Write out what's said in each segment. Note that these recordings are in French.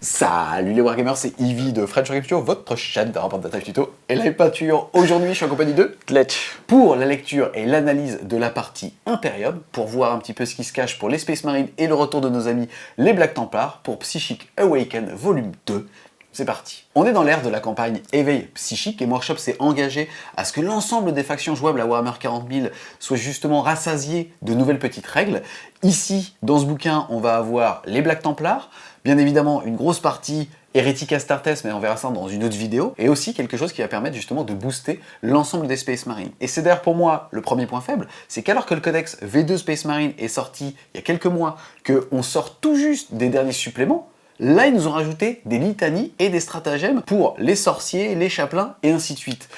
Salut les Wargamers, c'est Ivy de French Wargame Studio, votre chaîne de rapport de bataille tuto et live peinture. Aujourd'hui, je suis en compagnie de Gletch pour la lecture et l'analyse de la partie Imperium, pour voir un petit peu ce qui se cache pour les Space Marines et le retour de nos amis les Black Templars pour Psychic Awaken volume 2. C'est parti. On est dans l'ère de la campagne Éveil Psychique et Workshop s'est engagé à ce que l'ensemble des factions jouables à Warhammer 40 000 soient justement rassasiées de nouvelles petites règles. Ici, dans ce bouquin, on va avoir les Black Templars, bien évidemment une grosse partie Hérétique Astartes, mais on verra ça dans une autre vidéo, et aussi quelque chose qui va permettre justement de booster l'ensemble des Space Marines. Et c'est d'ailleurs pour moi le premier point faible, c'est qu'alors que le codex V2 Space Marine est sorti il y a quelques mois, qu'on sort tout juste des derniers suppléments, là, ils nous ont rajouté des litanies et des stratagèmes pour les sorciers, les chapelains, et ainsi de suite.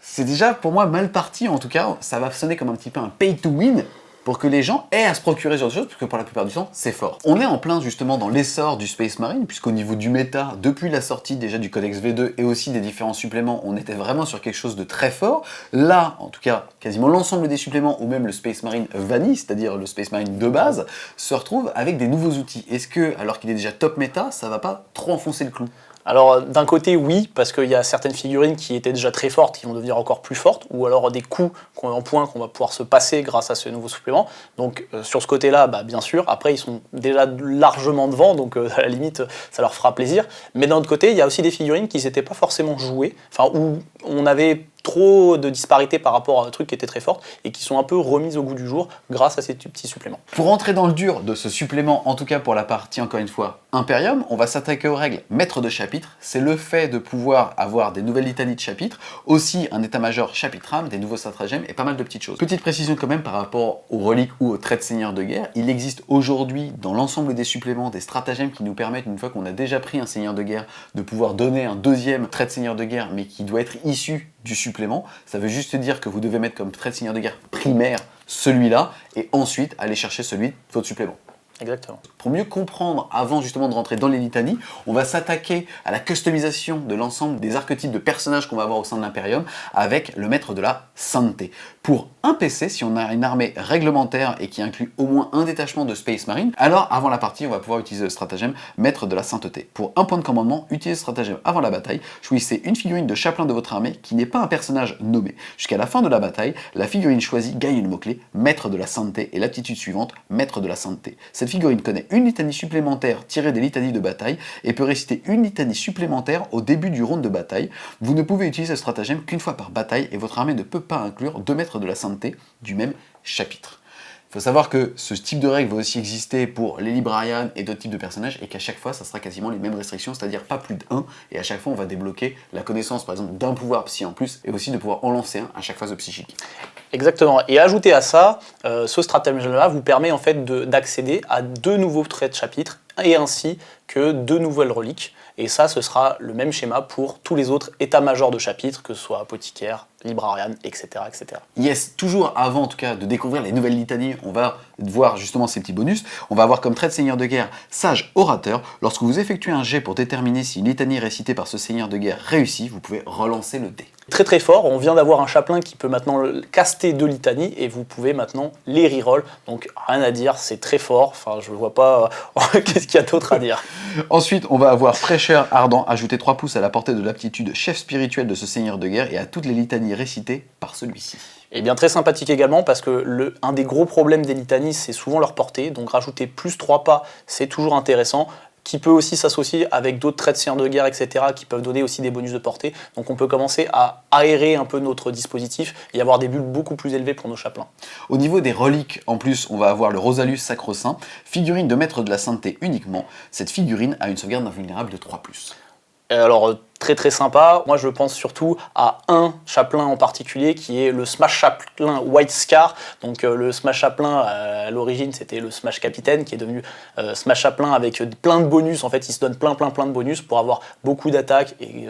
C'est déjà, pour moi, mal parti. En tout cas, ça va sonner comme un petit peu un pay to win pour que les gens aient à se procurer ce genre de choses, parce que pour la plupart du temps, c'est fort. On est en plein, justement, dans l'essor du Space Marine, puisqu'au niveau du méta, depuis la sortie déjà du Codex V2 et aussi des différents suppléments, on était vraiment sur quelque chose de très fort. Là, en tout cas, quasiment l'ensemble des suppléments, ou même le Space Marine Vanille, c'est-à-dire le Space Marine de base, se retrouve avec des nouveaux outils. Est-ce que, alors qu'il est déjà top méta, ça va pas trop enfoncer le clou ? Alors d'un côté oui, parce qu'il y a certaines figurines qui étaient déjà très fortes, qui vont devenir encore plus fortes, ou alors des coups en points qu'on va pouvoir se passer grâce à ce nouveau supplément. Donc sur ce côté-là, bien sûr, après ils sont déjà largement devant, donc à la limite ça leur fera plaisir. Mais d'un autre côté, il y a aussi des figurines qui n'étaient pas forcément jouées, enfin où on avait trop de disparités par rapport à un truc qui était très fort et qui sont un peu remises au goût du jour grâce à ces petits suppléments. Pour rentrer dans le dur de ce supplément, en tout cas pour la partie encore une fois Imperium, on va s'attaquer aux règles maître de chapitre. C'est le fait de pouvoir avoir des nouvelles litanies de chapitres, aussi un état-major chapitrame, des nouveaux stratagèmes et pas mal de petites choses. Petite précision quand même par rapport aux reliques ou aux traits de seigneur de guerre, il existe aujourd'hui dans l'ensemble des suppléments des stratagèmes qui nous permettent, une fois qu'on a déjà pris un seigneur de guerre, de pouvoir donner un deuxième trait de seigneur de guerre mais qui doit être issu du supplément. Ça veut juste dire que vous devez mettre comme trait de seigneur de guerre primaire celui-là et ensuite aller chercher celui de votre supplément. Exactement. Pour mieux comprendre, avant justement de rentrer dans les litanies, on va s'attaquer à la customisation de l'ensemble des archétypes de personnages qu'on va avoir au sein de l'Imperium avec le maître de la sainteté. Pour un PC, si on a une armée réglementaire et qui inclut au moins un détachement de Space Marine, alors avant la partie, on va pouvoir utiliser le stratagème maître de la sainteté. Pour un point de commandement, utilisez ce stratagème avant la bataille, choisissez une figurine de chapelain de votre armée qui n'est pas un personnage nommé. Jusqu'à la fin de la bataille, la figurine choisie gagne le mot-clé maître de la sainteté et l'aptitude suivante, maître de la sainteté. Cette figurine connaît une litanie supplémentaire tirée des litanies de bataille et peut réciter une litanie supplémentaire au début du round de bataille. Vous ne pouvez utiliser ce stratagème qu'une fois par bataille et votre armée ne peut pas inclure deux maîtres de la sainteté du même chapitre. Il faut savoir que ce type de règle va aussi exister pour les librarians et d'autres types de personnages et qu'à chaque fois, ça sera quasiment les mêmes restrictions, c'est-à-dire pas plus d'un, et à chaque fois, on va débloquer la connaissance, par exemple, d'un pouvoir psy en plus, et aussi de pouvoir en lancer un à chaque phase de psychique. Exactement. Et ajouter à ça, ce stratagème-là vous permet en fait d'accéder à deux nouveaux traits de chapitre et ainsi que deux nouvelles reliques. Et ça, ce sera le même schéma pour tous les autres états-majors de chapitre, que ce soit apothicaire, librarian, etc., etc. Yes, toujours avant en tout cas de découvrir les nouvelles litanies, on va voir justement ces petits bonus. On va avoir comme trait de seigneur de guerre sage orateur. Lorsque vous effectuez un jet pour déterminer si une litanie récitée par ce seigneur de guerre réussit, vous pouvez relancer le dé. Très très fort, on vient d'avoir un chapelain qui peut maintenant caster deux litanies et vous pouvez maintenant les reroll. Donc rien à dire, c'est très fort, enfin je vois pas qu'est-ce qu'il y a d'autre à dire. Ensuite, on va avoir prêcheur ardent, ajouter 3 pouces à la portée de l'aptitude chef spirituel de ce seigneur de guerre et à toutes les litanies récitées par celui-ci. Et bien très sympathique également parce que un des gros problèmes des litanies c'est souvent leur portée, donc rajouter plus 3 pas c'est toujours intéressant, qui peut aussi s'associer avec d'autres traits de seigneur de guerre, etc., qui peuvent donner aussi des bonus de portée. Donc on peut commencer à aérer un peu notre dispositif et avoir des bulles beaucoup plus élevées pour nos chapelains. Au niveau des reliques, en plus, on va avoir le Rosalus Sacro-Saint, figurine de maître de la sainteté uniquement. Cette figurine a une sauvegarde invulnérable de 3+. Alors très très sympa, moi je pense surtout à un chapelain en particulier qui est le Smash Chapelain White Scar. Donc le Smash Chapelain à l'origine c'était le Smash Capitaine qui est devenu Smash Chapelain avec plein de bonus. En fait il se donne plein de bonus pour avoir beaucoup d'attaques et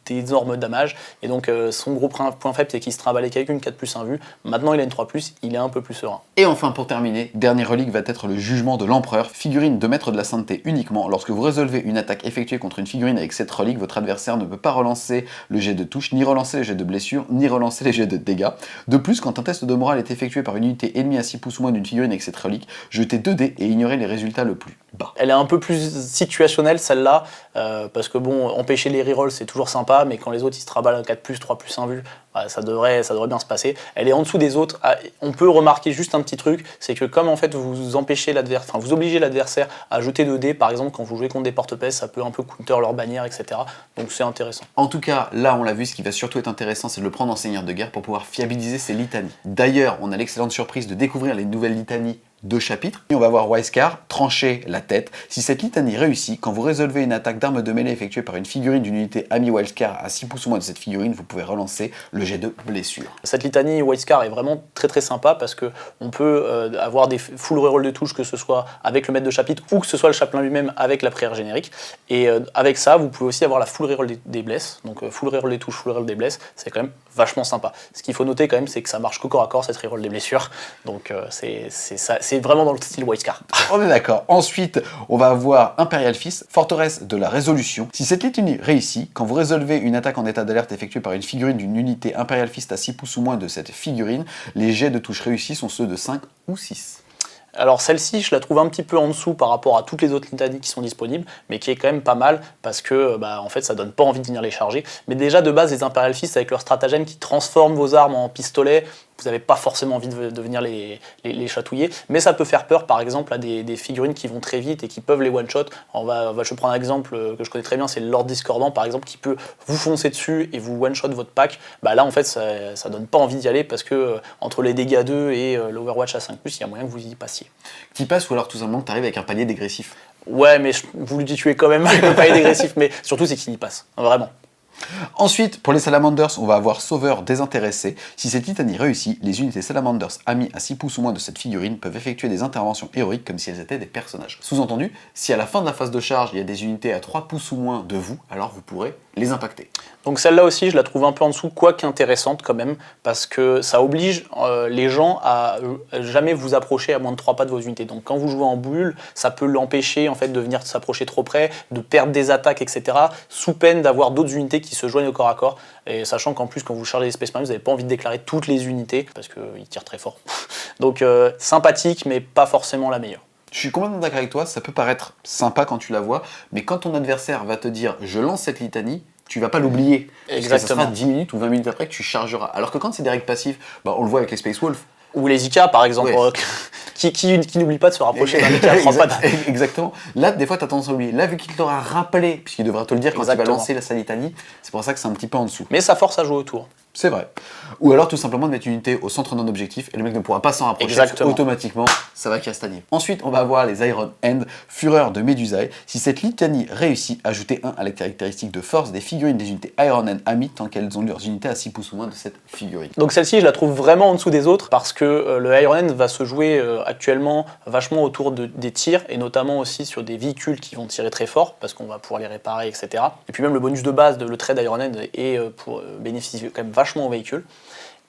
d'énormes damages. Et donc son gros point faible c'est qu'il se trimballe avec une 4+1 vue. Maintenant il a une 3+, il est un peu plus serein. Et enfin pour terminer, dernière relique va être le jugement de l'empereur, figurine de maître de la sainteté uniquement. Lorsque vous résolvez une attaque effectuée contre une figurine avec cette relique, votre adversaire l'adversaire ne peut pas relancer le jet de touche, ni relancer les jets de blessure, ni relancer les jets de dégâts. De plus, quand un test de morale est effectué par une unité ennemie à 6 pouces ou moins d'une figurine avec cette relique, jetez 2 dés et ignorez les résultats le plus bas. Elle est un peu plus situationnelle celle-là, parce que bon, empêcher les rerolls c'est toujours sympa, mais quand les autres ils se traballent à 4+, 3+1 vue, bah, ça devrait bien se passer. Elle est en dessous des autres. On peut remarquer juste un petit truc, c'est que comme en fait vous obligez l'adversaire à jeter 2 dés, par exemple quand vous jouez contre des porte-pèse, ça peut un peu counter leur bannière, etc. Donc c'est intéressant. En tout cas, là on l'a vu, ce qui va surtout être intéressant, c'est de le prendre en seigneur de guerre pour pouvoir fiabiliser ses litanies. D'ailleurs, on a l'excellente surprise de découvrir les nouvelles litanies de chapitres. Et on va voir Wisecar trancher la tête. Si cette litanie réussit, quand vous résolvez une attaque d'arme de mêlée effectuée par une figurine d'une unité amie Wisecar à 6 pouces ou moins de cette figurine, vous pouvez relancer le jet de blessure. Cette litanie Wisecar est vraiment très très sympa parce que on peut avoir des full reroll de touches, que ce soit avec le maître de chapitre ou que ce soit le chapelain lui-même avec la prière générique. Et avec ça, vous pouvez aussi avoir la full reroll des blesses. Donc full reroll des touches, full reroll des blesses, c'est quand même vachement sympa. Ce qu'il faut noter quand même, c'est que ça marche qu'au corps à corps, cette reroll des blessures. Donc c'est vraiment dans le style Wisecar. On est d'accord. Ensuite, on va avoir Imperial Fist, forteresse de la résolution. Si cette litanie réussit, quand vous résolvez une attaque en état d'alerte effectuée par une figurine d'une unité Imperial Fist à 6 pouces ou moins de cette figurine, les jets de touche réussis sont ceux de 5 ou 6. Alors celle-ci, je la trouve un petit peu en dessous par rapport à toutes les autres litanies qui sont disponibles, mais qui est quand même pas mal parce que en fait ça donne pas envie de venir les charger. Mais déjà de base, les Imperial Fist avec leur stratagème qui transforment vos armes en pistolets, vous n'avez pas forcément envie de venir les chatouiller, mais ça peut faire peur par exemple à des figurines qui vont très vite et qui peuvent les one-shot. Je vais prendre un exemple que je connais très bien, c'est le Lord Discordant par exemple, qui peut vous foncer dessus et vous one-shot votre pack. Là en fait ça donne pas envie d'y aller parce que entre les dégâts 2 et l'Overwatch à 5+, il y a moyen que vous y passiez. Qui passe ou alors tout simplement que tu arrives avec un palier dégressif. Ouais, mais vous lui tuez quand même avec le palier dégressif, mais surtout c'est qu'il y passe, vraiment. Ensuite, pour les Salamanders, on va avoir Sauveur désintéressé. Si cette litanie réussit, les unités Salamanders amies à 6 pouces ou moins de cette figurine peuvent effectuer des interventions héroïques comme si elles étaient des personnages. Sous-entendu, si à la fin de la phase de charge, il y a des unités à 3 pouces ou moins de vous, alors vous pourrez les impacter. Donc celle-là aussi, je la trouve un peu en dessous, quoique intéressante quand même, parce que ça oblige les gens à jamais vous approcher à moins de 3 pas de vos unités. Donc quand vous jouez en bulle, ça peut l'empêcher en fait de venir s'approcher trop près, de perdre des attaques, etc. sous peine d'avoir d'autres unités qui se joignent au corps à corps. Et sachant qu'en plus, quand vous chargez les Space Marines, vous n'avez pas envie de déclarer toutes les unités, parce qu'ils tirent très fort. Donc sympathique, mais pas forcément la meilleure. Je suis complètement d'accord avec toi, ça peut paraître sympa quand tu la vois, mais quand ton adversaire va te dire « je lance cette litanie », tu vas pas l'oublier. Parce que ça sera 10 minutes ou 20 minutes après que tu chargeras. Alors que quand c'est des règles passives, on le voit avec les Space Wolves. Ou les IK par exemple, ouais. qui n'oublie pas de se rapprocher d'un IK à 3 pas. Exactement. Là, des fois, tu as tendance à oublier. Là, vu qu'il t'aura rappelé, puisqu'il devra te le dire quand il va lancer sa litanie, c'est pour ça que c'est un petit peu en dessous. Mais ça force à jouer autour. C'est vrai. Ou alors tout simplement de mettre une unité au centre d'un objectif et le mec ne pourra pas s'en rapprocher. Automatiquement, ça va castagner. Ensuite, on va avoir les Iron Hand, Fureur de Medusae. Si cette litanie réussit, ajoutez 1 à la caractéristique de force des figurines des unités Iron Hand amies tant qu'elles ont leurs unités à 6 pouces ou moins de cette figurine. Donc celle-ci, je la trouve vraiment en dessous des autres parce que le Iron Hand va se jouer actuellement vachement autour des tirs et notamment aussi sur des véhicules qui vont tirer très fort parce qu'on va pouvoir les réparer, etc. Et puis même le bonus de base de le trait d'Iron Hand est pour bénéficier quand même vachement au véhicule.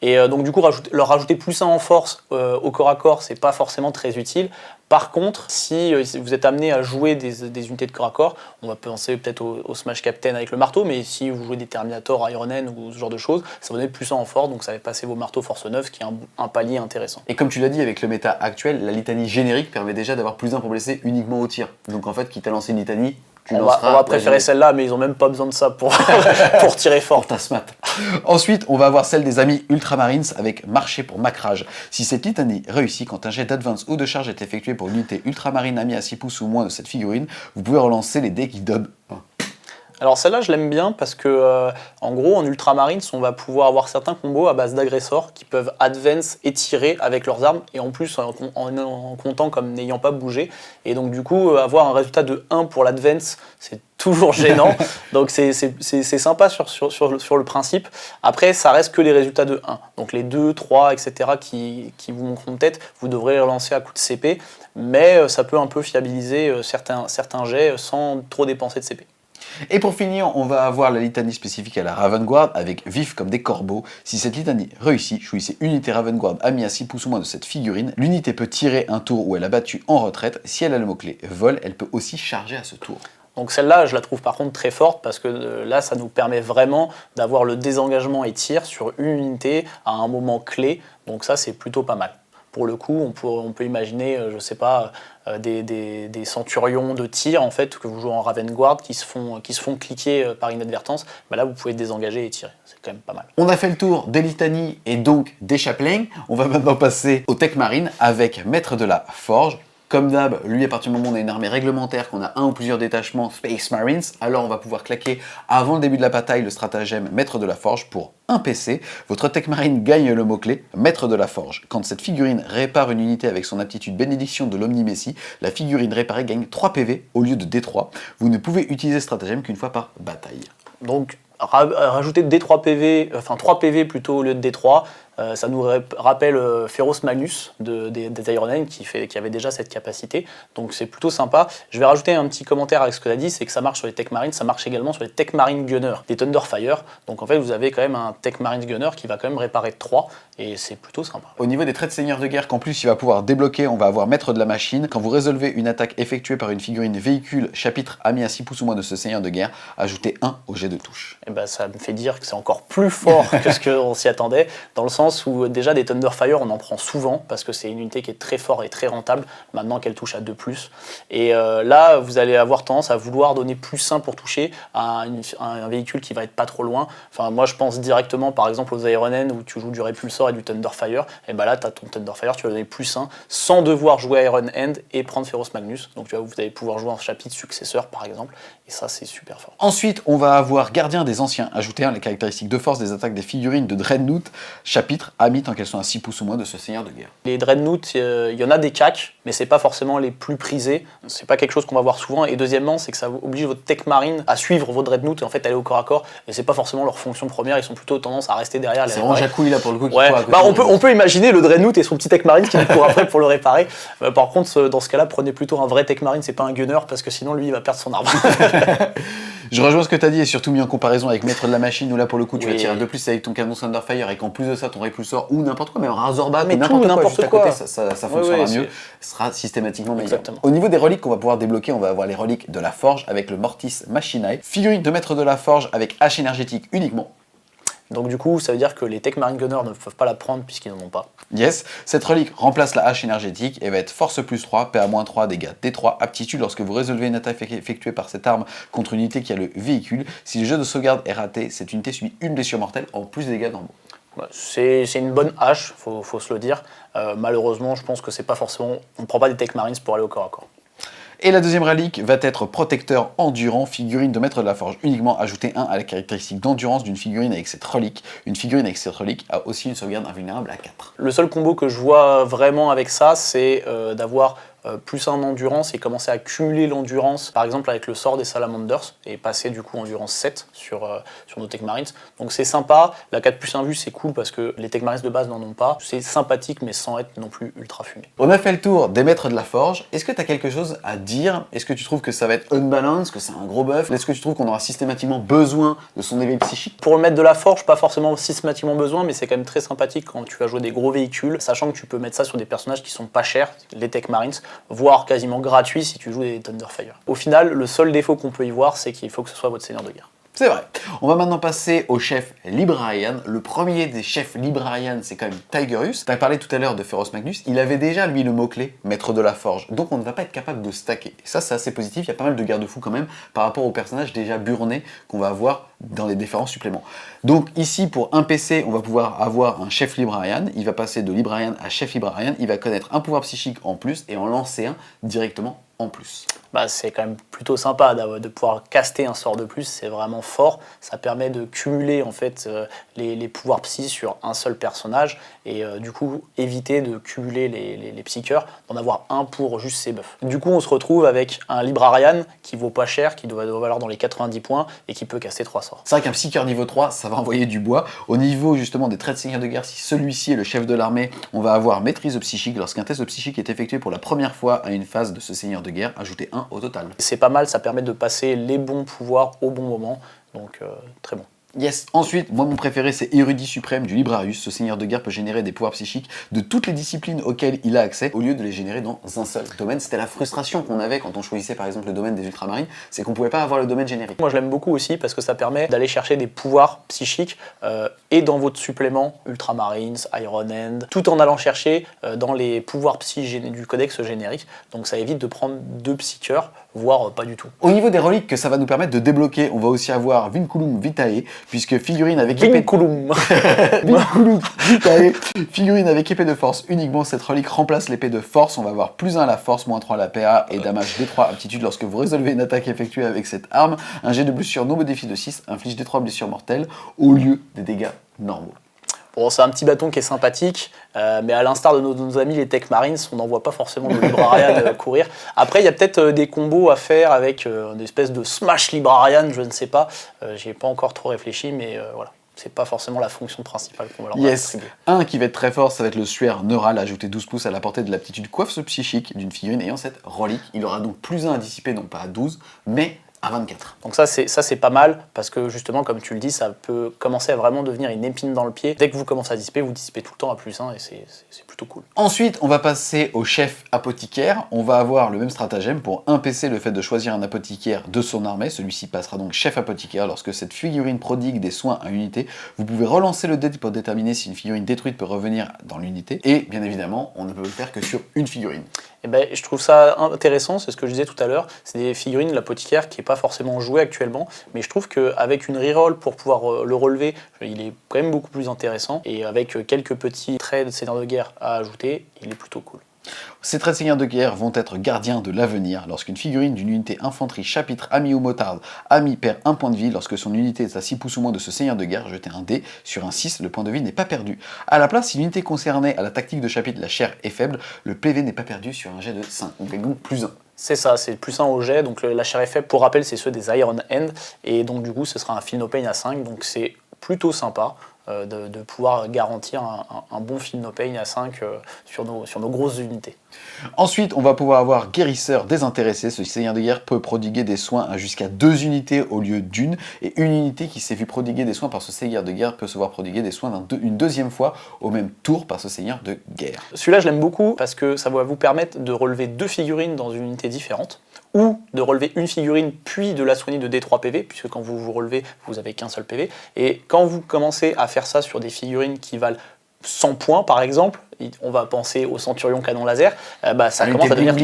Et donc du coup, leur rajouter plus 1 en force au corps à corps, c'est pas forcément très utile. Par contre, si vous êtes amené à jouer des unités de corps à corps, on va penser peut-être au Smash Captain avec le marteau, mais si vous jouez des Terminator, Iron Man ou ce genre de choses, ça va donner plus 1 en force, donc ça va passer vos marteaux force 9, ce qui est un palier intéressant. Et comme tu l'as dit, avec le méta actuel, la litanie générique permet déjà d'avoir plus 1 pour blesser uniquement au tir. Donc en fait, quitte à lancer une litanie, on va préférer celle-là, mais ils ont même pas besoin de ça pour tirer fort. Pour ta smat. Ensuite, on va avoir celle des amis Ultramarines avec Marcher pour Macrage. Si cette litanie réussit, quand un jet d'advance ou de charge est effectué pour une unité Ultramarine amie à 6 pouces ou moins de cette figurine, vous pouvez relancer les dés qui donnent 1. Alors celle-là, je l'aime bien parce que, en gros, en Ultramarines, on va pouvoir avoir certains combos à base d'agresseurs qui peuvent advance et tirer avec leurs armes, et en plus en comptant comme n'ayant pas bougé. Et donc du coup, avoir un résultat de 1 pour l'advance, c'est toujours gênant. Donc c'est sympa sur le principe. Après, ça reste que les résultats de 1. Donc les 2, 3, etc. qui vous montreront peut-être, vous devrez les relancer à coup de CP, mais ça peut un peu fiabiliser certains jets sans trop dépenser de CP. Et pour finir, on va avoir la litanie spécifique à la Ravenguard avec vif comme des corbeaux. Si cette litanie réussit, choisissez une unité Ravenguard amie à 6 pouces ou moins de cette figurine. L'unité peut tirer un tour où elle a battu en retraite. Si elle a le mot-clé vol, elle peut aussi charger à ce tour. Donc celle-là, je la trouve par contre très forte parce que là, ça nous permet vraiment d'avoir le désengagement et tir sur une unité à un moment clé. Donc ça, c'est plutôt pas mal. Pour le coup, on peut imaginer, je sais pas, des centurions de tir en fait que vous jouez en Raven Guard qui se font cliquer par inadvertance. Bah là, vous pouvez désengager et tirer. C'est quand même pas mal. On a fait le tour des litanies et donc des chapelains. On va maintenant passer au Tech Marine avec Maître de la Forge. Comme d'hab, lui, à partir du moment où on a une armée réglementaire, qu'on a un ou plusieurs détachements Space Marines, alors on va pouvoir claquer avant le début de la bataille le stratagème Maître de la Forge pour un PC. Votre Tech Marine gagne le mot-clé Maître de la Forge. Quand cette figurine répare une unité avec son aptitude Bénédiction de l'Omni-Messie, la figurine réparée gagne 3 PV au lieu de D3. Vous ne pouvez utiliser ce stratagème qu'une fois par bataille. Donc, rajouter D3 PV, enfin 3 PV plutôt au lieu de D3, ça nous rappelle Féroce Magnus des Iron Man qui avait déjà cette capacité, donc c'est plutôt sympa. Je vais rajouter un petit commentaire avec ce que tu as dit, c'est que ça marche sur les Tech Marines, ça marche également sur les Tech Marine Gunner, des Thunderfire, donc en fait vous avez quand même un Tech Marine Gunner qui va quand même réparer 3, et c'est plutôt sympa. Au niveau des traits de seigneur de guerre qu'en plus il va pouvoir débloquer, on va avoir Maître de la Machine. Quand vous résolvez une attaque effectuée par une figurine véhicule chapitre ami à 6 pouces ou moins de ce seigneur de guerre, ajoutez 1 au jet de touche. Et ben ça me fait dire que c'est encore plus fort que ce qu'on s'y attendait, dans le sens où déjà des Thunderfire on en prend souvent parce que c'est une unité qui est très forte et très rentable maintenant qu'elle touche à 2+. Et là vous allez avoir tendance à vouloir donner +1 pour toucher à un véhicule qui va être pas trop loin. Enfin moi je pense directement par exemple aux Iron Man où tu joues du Repulsor et du Thunderfire, et ben là tu as ton Thunderfire, tu vas donner +1 sans devoir jouer Iron Hand et prendre Féroce Magnus. Donc tu vois, vous allez pouvoir jouer un chapitre successeur par exemple, et ça c'est super fort. Ensuite on va avoir Gardien des Anciens, ajouter 1 les caractéristiques de force des attaques des figurines de Dreadnought, chapitre ami tant qu'elles sont à 6 pouces ou moins de ce seigneur de guerre. Les Dreadnought, il y en a des CAC, mais c'est pas forcément les plus prisés, c'est pas quelque chose qu'on va voir souvent, et deuxièmement c'est que ça oblige votre Tech Marine à suivre vos Dreadnought et en fait aller au corps à corps, et c'est pas forcément leur fonction première, ils sont plutôt tendance à rester derrière. C'est vraiment Jacouille là pour le coup qui ouais. court à côté. Bah, on peut imaginer le Dreadnought et son petit Tech Marine qui court après pour le réparer. Par contre dans ce cas là prenez plutôt un vrai Tech Marine, c'est pas un gunner parce que sinon lui il va perdre son arbre. Je rejoins ce que tu as dit et surtout mis en comparaison avec Maître de la Machine où là pour le coup tu vas tirer 2+ avec ton canon Thunderfire et qu'en plus de ça ton Repulsor ou n'importe quoi, même un Razorback ou n'importe quoi, ça fonctionnera mieux, sera systématiquement meilleur. Exactement. Au niveau des reliques qu'on va pouvoir débloquer, on va avoir les reliques de la Forge avec le Mortis Machinae, figurine de Maître de la Forge avec hache énergétique uniquement. Donc du coup, ça veut dire que les Tech Marine Gunners ne peuvent pas la prendre puisqu'ils n'en ont pas. Yes, cette relique remplace la hache énergétique et va être force +3, PA-3, dégâts D3, aptitude lorsque vous résolvez une attaque effectuée par cette arme contre une unité qui a le véhicule. Si le jeu de sauvegarde est raté, cette unité subit une blessure mortelle en plus de dégâts normaux. C'est une bonne hache, faut se le dire. Malheureusement, je pense que c'est pas forcément. On ne prend pas des Tech Marines pour aller au corps à corps. Et la deuxième relique va être protecteur endurant, figurine de Maître de la Forge. Uniquement ajouter 1 à la caractéristique d'endurance d'une figurine avec cette relique. Une figurine avec cette relique a aussi une sauvegarde invulnérable à 4. Le seul combo que je vois vraiment avec ça, c'est d'avoir +1 en endurance et commencer à cumuler l'endurance, par exemple avec le sort des Salamanders, et passer du coup endurance 7 sur nos Tech Marines. Donc c'est sympa, la 4+1 vue c'est cool parce que les Tech Marines de base n'en ont pas, c'est sympathique mais sans être non plus ultra fumé. On a fait le tour des Maîtres de la Forge, est-ce que tu as quelque chose à dire? Est-ce que tu trouves que ça va être unbalance, que c'est un gros buff? Est-ce que tu trouves qu'on aura systématiquement besoin de son éveil psychique? Pour le Maître de la Forge, pas forcément systématiquement besoin, mais c'est quand même très sympathique quand tu vas jouer des gros véhicules, sachant que tu peux mettre ça sur des personnages qui sont pas chers, les Tech Marines, voire quasiment gratuit si tu joues des Thunderfire. Au final, le seul défaut qu'on peut y voir, c'est qu'il faut que ce soit votre seigneur de guerre. C'est vrai. On va maintenant passer au chef Librarian. Le premier des chefs Librarian, c'est quand même Tigerius. Tu as parlé tout à l'heure de Féroce Magnus. Il avait déjà, lui, le mot-clé, Maître de la Forge. Donc on ne va pas être capable de stacker. Et ça, c'est assez positif. Il y a pas mal de garde-fous quand même par rapport aux personnages déjà burnés qu'on va avoir dans les différents suppléments. Donc ici, pour un PC, on va pouvoir avoir un chef Librarian. Il va passer de Librarian à chef Librarian. Il va connaître un pouvoir psychique en plus et en lancer un directement en plus. Bah, c'est quand même plutôt sympa de pouvoir caster un sort de plus, c'est vraiment fort. Ça permet de cumuler en fait les pouvoirs psy sur un seul personnage et du coup éviter de cumuler les psycheurs, d'en avoir un pour juste ses buffs. Du coup on se retrouve avec un Librarian qui vaut pas cher, qui doit valoir dans les 90 points et qui peut caster 3 sorts. C'est vrai qu'un psycheur niveau 3, ça va envoyer du bois. Au niveau justement des traits de seigneur de guerre, si celui-ci est le chef de l'armée, on va avoir maîtrise psychique. Lorsqu'un test psychique est effectué pour la première fois à une phase de ce seigneur de guerre, ajoutez 1 au total. C'est pas mal, ça permet de passer les bons pouvoirs au bon moment, donc très bon. Yes. Ensuite, moi mon préféré c'est Érudit Suprême du Librarius. Ce seigneur de guerre peut générer des pouvoirs psychiques de toutes les disciplines auxquelles il a accès, au lieu de les générer dans un seul domaine. C'était la frustration qu'on avait quand on choisissait par exemple le domaine des ultramarines, c'est qu'on pouvait pas avoir le domaine générique. Moi je l'aime beaucoup aussi parce que ça permet d'aller chercher des pouvoirs psychiques et dans votre supplément Ultramarines, Iron Hand, tout en allant chercher dans les pouvoirs psy du codex générique. Donc ça évite de prendre 2 psycheurs, voire pas du tout. Au niveau des reliques que ça va nous permettre de débloquer, on va aussi avoir Vinculum Vitae, puisque figurine avec épée... Vinculum Vinculum Vitae, figurine avec épée de force. Uniquement cette relique remplace l'épée de force. On va avoir +1 à la force, -3 à la PA et damage D3 aptitude lorsque vous résolvez une attaque effectuée avec cette arme. Un jet de blessure non modifié de 6 inflige D3 blessures mortelles au lieu des dégâts normaux. Bon, c'est un petit bâton qui est sympathique, mais à l'instar de nos amis les Tech Marines, on n'en voit pas forcément le Librarian courir. Après, il y a peut-être des combos à faire avec une espèce de Smash Librarian, je ne sais pas. J'y ai pas encore trop réfléchi, mais voilà. C'est pas forcément la fonction principale qu'on va leur attribuer. Un qui va être très fort, ça va être le suaire neural, ajouter 12 pouces à la portée de l'aptitude coiffe psychique d'une figurine ayant cette relique. Il aura donc +1 à dissiper, donc pas à 12, mais à 24. Donc ça c'est pas mal, parce que justement, comme tu le dis, ça peut commencer à vraiment devenir une épine dans le pied. Dès que vous commencez à dissiper, vous dissipez tout le temps à +1, et c'est plutôt cool. Ensuite, on va passer au chef apothicaire. On va avoir le même stratagème pour 1 PC le fait de choisir un apothicaire de son armée. Celui-ci passera donc chef apothicaire. Lorsque cette figurine prodigue des soins à unité, vous pouvez relancer le dé pour déterminer si une figurine détruite peut revenir dans l'unité. Et bien évidemment, on ne peut le faire que sur une figurine. Et ben, je trouve ça intéressant, c'est ce que je disais tout à l'heure, c'est des figurines de l'apothicaire qui n'est pas forcément joué actuellement, mais je trouve qu'avec une reroll pour pouvoir le relever, il est quand même beaucoup plus intéressant, et avec quelques petits traits de seigneur de guerre à ajouter, il est plutôt cool. Ces traits de seigneur de guerre vont être gardiens de l'avenir. Lorsqu'une figurine d'une unité infanterie, chapitre, ami ou motarde, ami perd 1 point de vie, lorsque son unité est à 6 pouces ou moins de ce seigneur de guerre, jetez un dé. Sur un 6, le point de vie n'est pas perdu. A la place, si l'unité concernée à la tactique de chapitre, la chair est faible, le PV n'est pas perdu sur un jet de 5. Donc +1. C'est ça, c'est +1 au jet, donc la chair est faible, pour rappel, c'est ceux des Iron Hand, et donc du coup, ce sera un Feel No Pain à 5, donc c'est plutôt sympa. De pouvoir garantir un bon Feel No Pain à 5 sur nos grosses unités. Ensuite, on va pouvoir avoir guérisseur désintéressé. Ce seigneur de guerre peut prodiguer des soins à jusqu'à 2 unités au lieu d'une, et une unité qui s'est vue prodiguer des soins par ce seigneur de guerre peut se voir prodiguer des soins une deuxième fois au même tour par ce seigneur de guerre. Celui-là, je l'aime beaucoup parce que ça va vous permettre de relever 2 figurines dans une unité différente, ou de relever une figurine puis de la soigner de D3 PV, puisque quand vous vous relevez, vous avez qu'un seul PV. Et quand vous commencez à faire ça sur des figurines qui valent 100 points par exemple, on va penser au Centurion Canon Laser, ça commence à devenir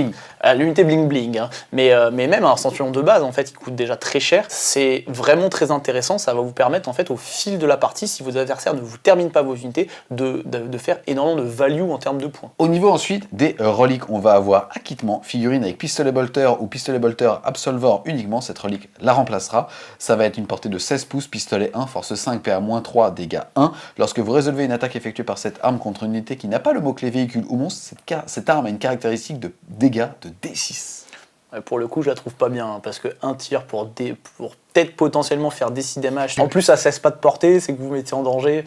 l'unité bling bling. Hein. Mais même un Centurion de base, en fait, il coûte déjà très cher. C'est vraiment très intéressant. Ça va vous permettre, en fait, au fil de la partie, si vos adversaires ne vous terminent pas vos unités, de faire énormément de value en termes de points. Au niveau ensuite des reliques, on va avoir acquittement, figurine avec pistolet bolter ou pistolet bolter absolvor uniquement. Cette relique la remplacera. Ça va être une portée de 16 pouces, pistolet 1, force 5, PA -3, dégâts 1. Lorsque vous résolvez une attaque effectuée par cette arme contre une unité qui n'a pas le mot-clé véhicule ou monstre, cette arme a une caractéristique de dégâts de D6. Pour le coup, je la trouve pas bien, hein, parce que un tir pour peut-être potentiellement faire des 6 damage, en plus ça cesse pas de portée, c'est que vous mettez en danger.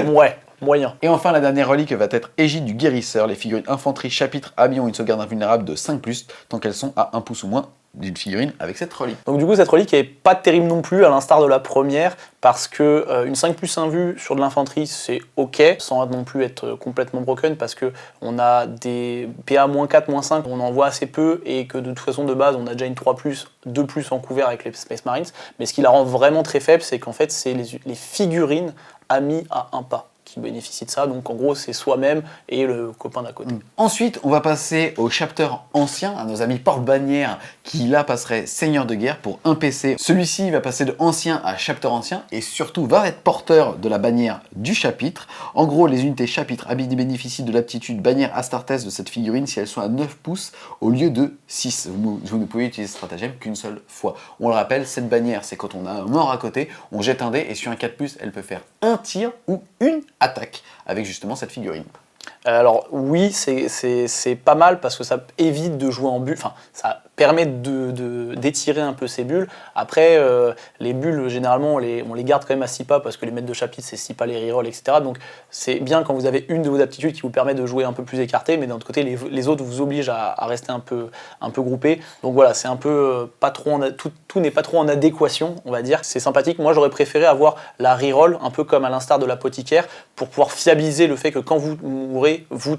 Ouais, moyen. Et enfin, la dernière relique va être Égide du guérisseur. Les figurines infanterie, chapitre, ami ont une sauvegarde invulnérable de 5+, tant qu'elles sont à 1 pouce ou moins d'une figurine avec cette relique. Donc du coup, cette relique est pas terrible non plus, à l'instar de la première, parce que une 5+1 vue sur de l'infanterie, c'est ok, sans non plus être complètement broken, parce que on a des PA -4, -5, on en voit assez peu, et que de toute façon, de base, on a déjà une 3+, 2+ en couvert avec les Space Marines, mais ce qui la rend vraiment très faible, c'est qu'en fait, c'est les figurines amies à 1 pas qui bénéficient de ça, donc en gros c'est soi-même et le copain d'à côté. Ensuite, on va passer au chapter ancien, à nos amis porte-bannière, qui là passerait seigneur de guerre pour 1 PC. Celui-ci va passer de ancien à chapter ancien, et surtout va être porteur de la bannière du chapitre. En gros, les unités chapitre bénéficient de l'aptitude bannière Astartes de cette figurine si elles sont à 9 pouces au lieu de 6. Vous ne pouvez utiliser ce stratagème qu'une seule fois. On le rappelle, cette bannière, c'est quand on a un mort à côté, on jette un dé, et sur un 4+, elle peut faire un tir ou une attaque avec justement cette figurine. Alors oui, c'est pas mal parce que ça évite de jouer en bulle, enfin ça permet d'étirer un peu ces bulles. Après, les bulles, généralement, on les garde quand même à 6 pas parce que les maîtres de chapitre, c'est 6 pas les rerolls, etc. Donc c'est bien quand vous avez une de vos aptitudes qui vous permet de jouer un peu plus écarté, mais d'un autre côté, les autres vous obligent à rester un peu groupés. Donc voilà, c'est un peu pas trop tout n'est pas trop en adéquation, on va dire. C'est sympathique. Moi, j'aurais préféré avoir la reroll, un peu comme à l'instar de l'apothicaire, pour pouvoir fiabiliser le fait que quand vous mourrez, vous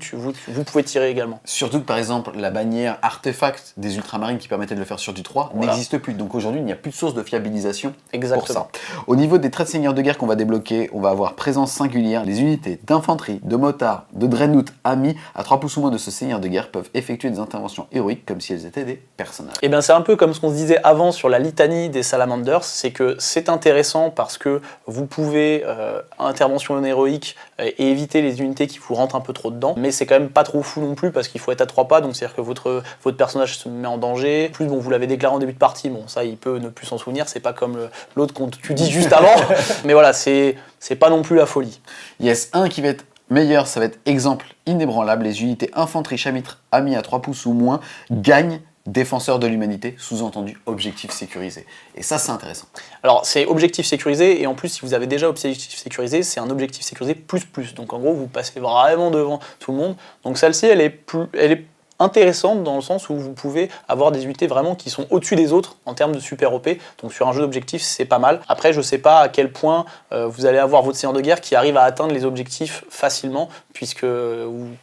pouvez tirer également. Surtout que par exemple, la bannière artefact des ultramarines qui permettait de le faire sur du 3 n'existe plus. Donc aujourd'hui, il n'y a plus de source de fiabilisation pour ça. Au niveau des traits de seigneur de guerre qu'on va débloquer, on va avoir présence singulière. Les unités d'infanterie, de motards, de dreadnought amis à 3 pouces ou moins de ce seigneur de guerre peuvent effectuer des interventions héroïques comme si elles étaient des personnages. Et bien c'est un peu comme ce qu'on se disait avant sur la litanie des salamanders, c'est que c'est intéressant parce que vous pouvez intervention héroïque et éviter les unités qui vous rentrent un peu trop dedans, mais c'est quand même pas trop fou non plus parce qu'il faut être à 3 pas, donc c'est-à-dire que votre personnage se met en danger. Plus bon, vous l'avez déclaré en début de partie, bon ça il peut ne plus s'en souvenir, c'est pas comme l'autre qu'on tu dis juste avant, mais voilà, c'est pas non plus la folie. Yes, un qui va être meilleur, ça va être exemple inébranlable, les unités infanterie chamitre amis à 3 pouces ou moins gagnent défenseur de l'humanité, sous-entendu objectif sécurisé. Et ça, c'est intéressant. Alors, c'est objectif sécurisé, et en plus, si vous avez déjà objectif sécurisé, c'est un objectif sécurisé plus. Donc, en gros, vous passez vraiment devant tout le monde. Donc, celle-ci, elle est intéressante dans le sens où vous pouvez avoir des unités vraiment qui sont au-dessus des autres en termes de super OP. Donc, sur un jeu d'objectifs, c'est pas mal. Après, je sais pas à quel point vous allez avoir votre seigneur de guerre qui arrive à atteindre les objectifs facilement, puisque,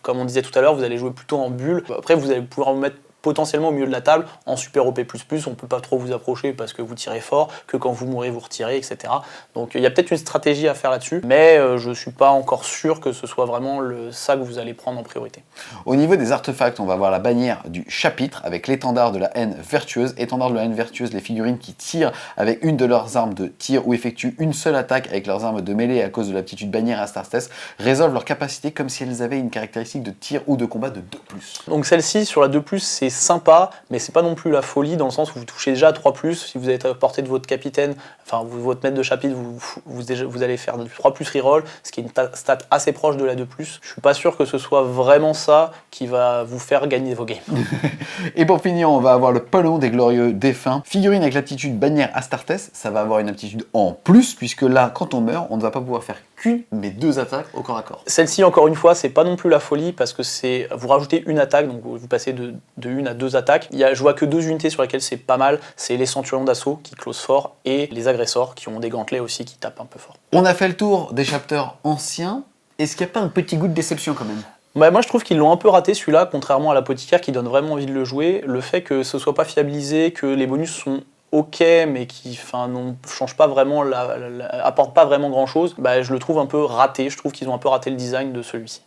comme on disait tout à l'heure, vous allez jouer plutôt en bulle. Après, vous allez pouvoir vous mettre potentiellement au milieu de la table, en super OP++, on ne peut pas trop vous approcher parce que vous tirez fort, que quand vous mourrez, vous retirez, etc. Donc il y a peut-être une stratégie à faire là-dessus, mais je ne suis pas encore sûr que ce soit vraiment ça que vous allez prendre en priorité. Au niveau des artefacts, on va avoir la bannière du chapitre avec l'étendard de la haine vertueuse. Étendard de la haine vertueuse, les figurines qui tirent avec une de leurs armes de tir ou effectuent une seule attaque avec leurs armes de mêlée à cause de l'aptitude bannière Astartes, résolvent leur capacité comme si elles avaient une caractéristique de tir ou de combat de 2+. Donc celle-ci, sur la 2+, c'est sympa, mais c'est pas non plus la folie dans le sens où vous touchez déjà à 3+, si vous êtes à portée de votre capitaine, enfin votre maître de chapitre, vous allez faire du 3+ reroll, ce qui est une stat assez proche de la 2+. Je suis pas sûr que ce soit vraiment ça qui va vous faire gagner vos games. Et pour finir, on va avoir le Polon des glorieux défunts. Figurine avec l'aptitude bannière Astartes, ça va avoir une aptitude en plus, puisque là, quand on meurt, on ne va pas pouvoir faire qu'une, mais 2 attaques au corps à corps. Celle-ci, encore une fois, c'est pas non plus la folie, parce que vous rajoutez une attaque, donc vous passez de 1 à 2 attaques. Je vois que 2 unités sur lesquelles c'est pas mal, c'est les centurions d'assaut qui closent fort, et les agresseurs qui ont des gantelets aussi qui tapent un peu fort. On a fait le tour des chapters anciens. Est-ce qu'il n'y a pas un petit goût de déception quand même ? Bah, moi je trouve qu'ils l'ont un peu raté celui-là, contrairement à l'apothicaire qui donne vraiment envie de le jouer. Le fait que ce soit pas fiabilisé, que les bonus sont ok mais qui changent pas vraiment, apportent pas vraiment grand chose, bah, je le trouve un peu raté. Je trouve qu'ils ont un peu raté le design de celui-ci.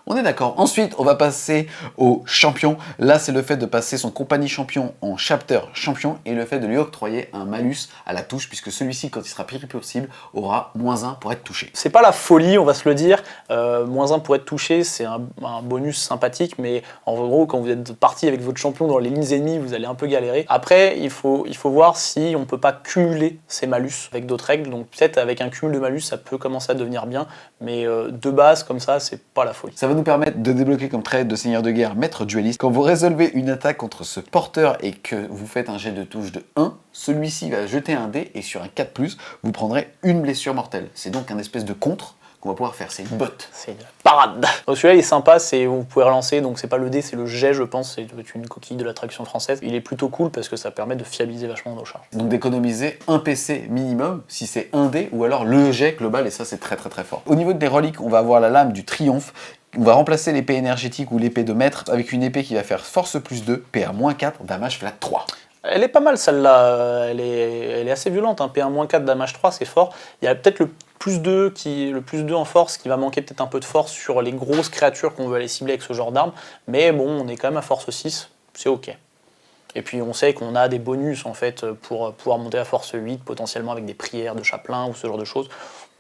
On est d'accord. Ensuite, on va passer au champion. Là, c'est le fait de passer son compagnie champion en chapter champion et le fait de lui octroyer un malus à la touche, puisque celui-ci, quand il sera irréversible, aura -1 pour être touché. C'est pas la folie, on va se le dire. -1 pour être touché, c'est un bonus sympathique, mais en gros, quand vous êtes parti avec votre champion dans les lignes ennemies, vous allez un peu galérer. Après, il faut voir si on peut pas cumuler ces malus avec d'autres règles. Donc peut-être avec un cumul de malus, ça peut commencer à devenir bien, mais de base, comme ça, c'est pas la folie. Ça va nous permettre de débloquer comme trait de seigneur de guerre maître dueliste. Quand vous résolvez une attaque contre ce porteur et que vous faites un jet de touche de 1, celui-ci va jeter un dé et sur un 4+, vous prendrez une blessure mortelle. C'est donc un espèce de contre qu'on va pouvoir faire, c'est une botte. C'est une parade. Donc celui-là il est sympa, vous pouvez relancer, donc c'est pas le dé, c'est le jet je pense, c'est une coquille de la traduction française. Il est plutôt cool parce que ça permet de fiabiliser vachement nos charges. Donc d'économiser un PC minimum si c'est un dé ou alors le jet global et ça c'est très fort. Au niveau des reliques, on va avoir la lame du triomphe. On va remplacer l'épée énergétique ou l'épée de maître avec une épée qui va faire force +2, PA-4, damage flat 3. Elle est pas mal celle-là, elle est assez violente, hein. PA-4, damage 3, c'est fort. Il y a peut-être le +2 en force qui va manquer peut-être un peu de force sur les grosses créatures qu'on veut aller cibler avec ce genre d'arme, mais bon, on est quand même à force 6, c'est ok. Et puis on sait qu'on a des bonus en fait pour pouvoir monter à force 8, potentiellement avec des prières de chapelain ou ce genre de choses,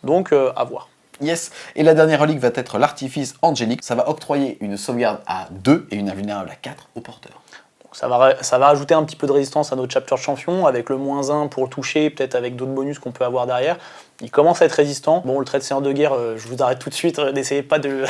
donc à voir. Yes, et la dernière relique va être l'artifice angélique. Ça va octroyer une sauvegarde à 2 et une invulnérable à 4 au porteur. Donc ça va ajouter un petit peu de résistance à notre chapter champion, avec le -1 pour le toucher, peut-être avec d'autres bonus qu'on peut avoir derrière. Il commence à être résistant. Bon, le trait de seigneur de guerre, je vous arrête tout de suite. N'essayez pas de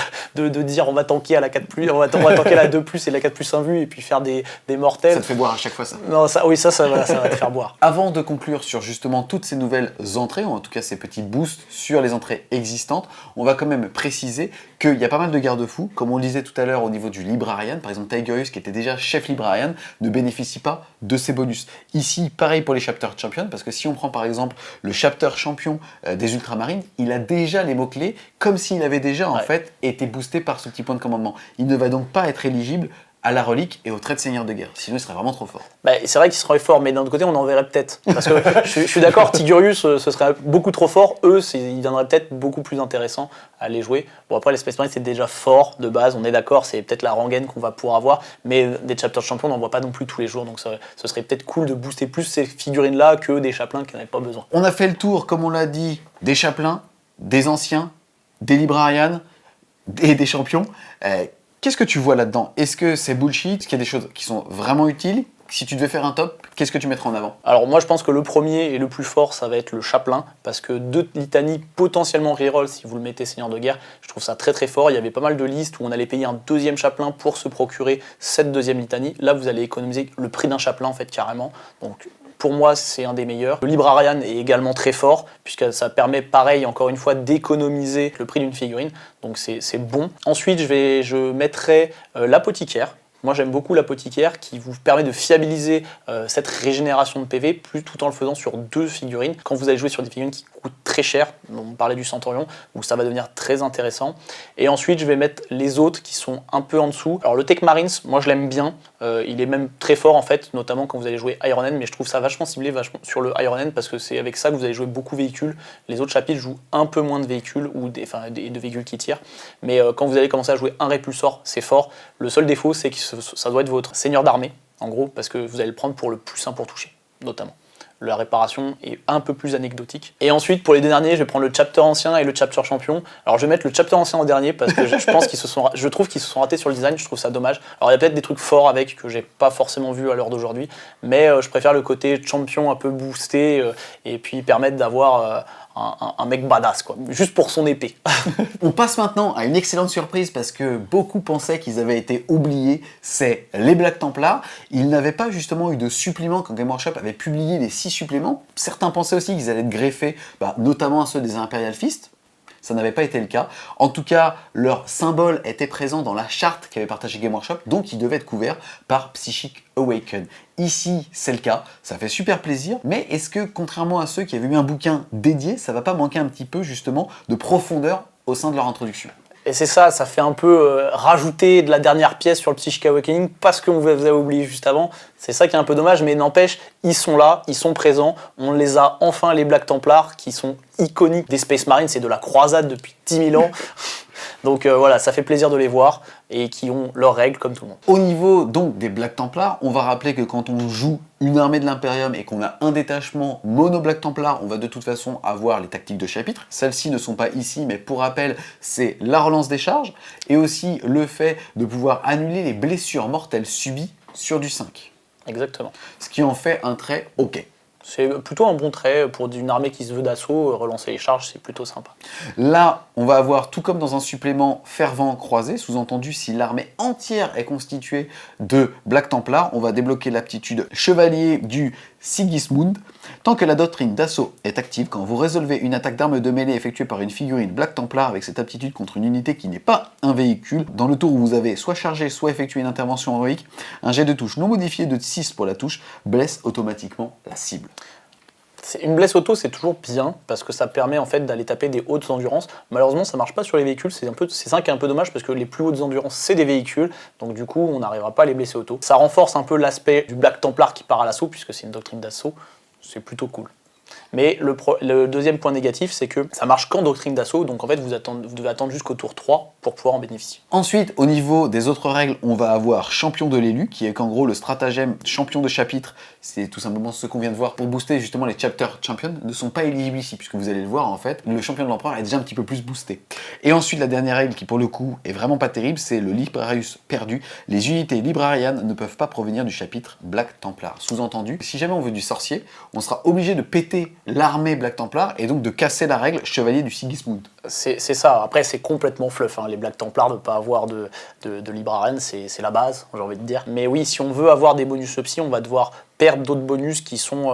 dire on va tanker à la 4+, on va tanker à la 2+, et la 4+1 vue, et puis faire des mortels. Ça te fait boire à chaque fois ça. Non, ça va te faire boire. Avant de conclure sur justement toutes ces nouvelles entrées, ou en tout cas ces petits boosts sur les entrées existantes, on va quand même préciser qu'il y a pas mal de garde-fous. Comme on le disait tout à l'heure au niveau du Librarian, par exemple Tigerius qui était déjà chef Librarian ne bénéficie pas de ces bonus. Ici, pareil pour les Chapter Champions, parce que si on prend par exemple le Chapter Champion des Ultramarines, il a déjà les mots-clés comme s'il avait déjà en fait été boosté par ce petit point de commandement. Il ne va donc pas être éligible à la relique et au trait de seigneur de guerre. Sinon, il serait vraiment trop fort. Bah, c'est vrai qu'il serait fort, mais d'un autre côté, on en verrait peut-être. Parce que je suis d'accord, Tigurius, ce serait beaucoup trop fort. Eux, ils viendraient peut-être beaucoup plus intéressants à les jouer. Bon, après, les Space Marines, c'est déjà fort de base, on est d'accord, c'est peut-être la rengaine qu'on va pouvoir avoir, mais des Chapter Champions, on n'en voit pas non plus tous les jours, donc ce serait peut-être cool de booster plus ces figurines-là que des chapelains qui n'avaient pas besoin. On a fait le tour, comme on l'a dit, des chapelains, des anciens, des librarians et des champions. Qu'est-ce que tu vois là-dedans? Est-ce que c'est bullshit? Est-ce qu'il y a des choses qui sont vraiment utiles? Si tu devais faire un top, qu'est-ce que tu mettrais en avant? Alors moi je pense que le premier et le plus fort ça va être le chapelain, parce que 2 litanies potentiellement reroll si vous le mettez seigneur de guerre, je trouve ça très très fort. Il y avait pas mal de listes où on allait payer un deuxième chapelain pour se procurer cette deuxième litanie. Là vous allez économiser le prix d'un chapelain en fait carrément. Donc pour moi, c'est un des meilleurs. Le Librarian est également très fort, puisque ça permet, pareil, encore une fois, d'économiser le prix d'une figurine. Donc c'est bon. Ensuite, je mettrai l'apothicaire. Moi, j'aime beaucoup l'apothicaire qui vous permet de fiabiliser cette régénération de PV, tout en le faisant sur 2 figurines. Quand vous allez jouer sur des figurines qui coûtent très cher, on parlait du Centurion, où ça va devenir très intéressant. Et ensuite, je vais mettre les autres qui sont un peu en dessous. Alors le Tech Marines, moi je l'aime bien. Il est même très fort en fait, notamment quand vous allez jouer Iron Man, mais je trouve ça vachement ciblé sur le Iron Man parce que c'est avec ça que vous allez jouer beaucoup de véhicules. Les autres chapitres jouent un peu moins de véhicules ou de véhicules qui tirent. Mais quand vous allez commencer à jouer un répulsor, c'est fort. Le seul défaut, c'est que ça doit être votre seigneur d'armée, en gros, parce que vous allez le prendre pour le plus 1 pour toucher, notamment. La réparation est un peu plus anecdotique. Et ensuite, pour les deux derniers, je vais prendre le chapter ancien et le chapter champion. Alors, je vais mettre le chapter ancien en dernier parce que je trouve qu'ils se sont ratés sur le design. Je trouve ça dommage. Alors, il y a peut-être des trucs forts avec que j'ai pas forcément vu à l'heure d'aujourd'hui, mais je préfère le côté champion un peu boosté et puis permettre d'avoir un mec badass, quoi, juste pour son épée. On passe maintenant à une excellente surprise parce que beaucoup pensaient qu'ils avaient été oubliés, c'est les Black Templars. Ils n'avaient pas justement eu de suppléments quand Game Workshop avait publié les 6 suppléments. Certains pensaient aussi qu'ils allaient être greffés, notamment à ceux des Imperial Fist. Ça n'avait pas été le cas. En tout cas, leur symbole était présent dans la charte qu'avait partagée Game Workshop, donc ils devaient être couverts par Psychic Awaken. Ici, c'est le cas, ça fait super plaisir, mais est-ce que, contrairement à ceux qui avaient eu un bouquin dédié, ça va pas manquer un petit peu, justement, de profondeur au sein de leur introduction? Et c'est ça fait un peu rajouter de la dernière pièce sur le Psychic Awakening parce que vous avez oublié juste avant. C'est ça qui est un peu dommage, mais n'empêche, ils sont là, ils sont présents. On les a enfin, les Black Templars, qui sont iconiques des Space Marines. C'est de la croisade depuis 10 000 ans. Donc voilà, ça fait plaisir de les voir et qui ont leurs règles comme tout le monde. Au niveau donc des Black Templars, on va rappeler que quand on joue une armée de l'Imperium et qu'on a un détachement mono Black Templar, on va de toute façon avoir les tactiques de chapitre. Celles-ci ne sont pas ici, mais pour rappel, c'est la relance des charges et aussi le fait de pouvoir annuler les blessures mortelles subies sur du 5. Exactement. Ce qui en fait un trait OK. C'est plutôt un bon trait pour une armée qui se veut d'assaut, relancer les charges, c'est plutôt sympa. Là, on va avoir, tout comme dans un supplément fervent croisé, sous-entendu, si l'armée entière est constituée de Black Templar, on va débloquer l'aptitude chevalier du Sigismund. Tant que la doctrine d'assaut est active, quand vous résolvez une attaque d'arme de mêlée effectuée par une figurine Black Templar avec cette aptitude contre une unité qui n'est pas un véhicule, dans le tour où vous avez soit chargé, soit effectué une intervention héroïque, un jet de touche non modifié de 6 pour la touche blesse automatiquement la cible. Une blesse auto, c'est toujours bien parce que ça permet en fait d'aller taper des hautes endurances. Malheureusement, ça marche pas sur les véhicules, c'est ça qui est un peu dommage parce que les plus hautes endurances, c'est des véhicules, donc du coup, on n'arrivera pas à les blesser auto. Ça renforce un peu l'aspect du Black Templar qui part à l'assaut puisque c'est une doctrine d'assaut, c'est plutôt cool. Mais le deuxième point négatif, c'est que ça marche qu'en doctrine d'assaut, donc en fait vous devez attendre jusqu'au tour 3 pour pouvoir en bénéficier. Ensuite, au niveau des autres règles, on va avoir champion de l'élu, qui est qu'en gros le stratagème champion de chapitre, c'est tout simplement ce qu'on vient de voir pour booster justement les chapter champions, ne sont pas éligibles ici, puisque vous allez le voir en fait, le champion de l'empereur est déjà un petit peu plus boosté. Et ensuite, la dernière règle qui pour le coup est vraiment pas terrible, c'est le Librarius perdu. Les unités librarianes ne peuvent pas provenir du chapitre Black Templar. Sous-entendu, si jamais on veut du sorcier, on sera obligé de péter l'armée Black Templar et donc de casser la règle chevalier du Sigismund. C'est ça. Après, c'est complètement fluff. Hein. Les Black Templars, ne pas avoir de Libraren, c'est la base, j'ai envie de dire. Mais oui, si on veut avoir des bonus psy, on va devoir perdre d'autres bonus qui sont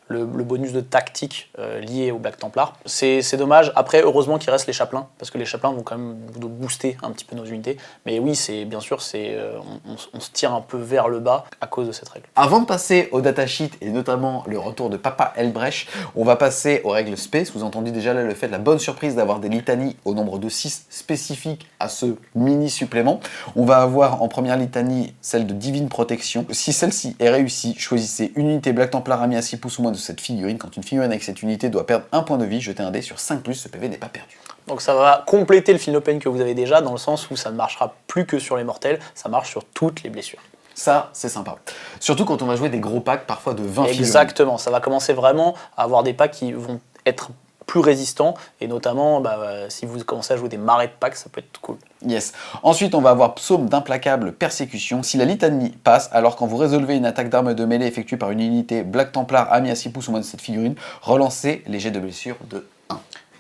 le bonus de tactique lié au Black Templar. C'est dommage. Après, heureusement qu'il reste les chapelains, parce que les chapelains vont quand même booster un petit peu nos unités. Mais oui, bien sûr, on se tire un peu vers le bas à cause de cette règle. Avant de passer au datasheet et notamment le retour de Papa Elbrecht, on va passer aux règles spé, sous-entendu déjà là le fait de la bonne surprise d'avoir des litanies au nombre de 6 spécifiques à ce mini supplément. On va avoir en première litanie celle de Divine Protection. Si celle-ci est réussie, choisissez une unité Black Templar amie à 6 pouces ou moins de cette figurine. Quand une figurine avec cette unité doit perdre un point de vie, jetez un dé sur 5+, ce PV n'est pas perdu. Donc ça va compléter le Philopène que vous avez déjà, dans le sens où ça ne marchera plus que sur les mortels, ça marche sur toutes les blessures. Ça, c'est sympa. Surtout quand on va jouer des gros packs, parfois de 20 figurines. Exactement, ça va commencer vraiment à avoir des packs qui vont être plus résistants, et notamment si vous commencez à jouer des marais de packs, ça peut être cool. Yes. Ensuite, on va avoir Psaume d'implacable persécution. Si la litanie passe, alors quand vous résolvez une attaque d'arme de mêlée effectuée par une unité Black Templar amie à 6 pouces ou moins de cette figurine, relancez les jets de blessure de 1.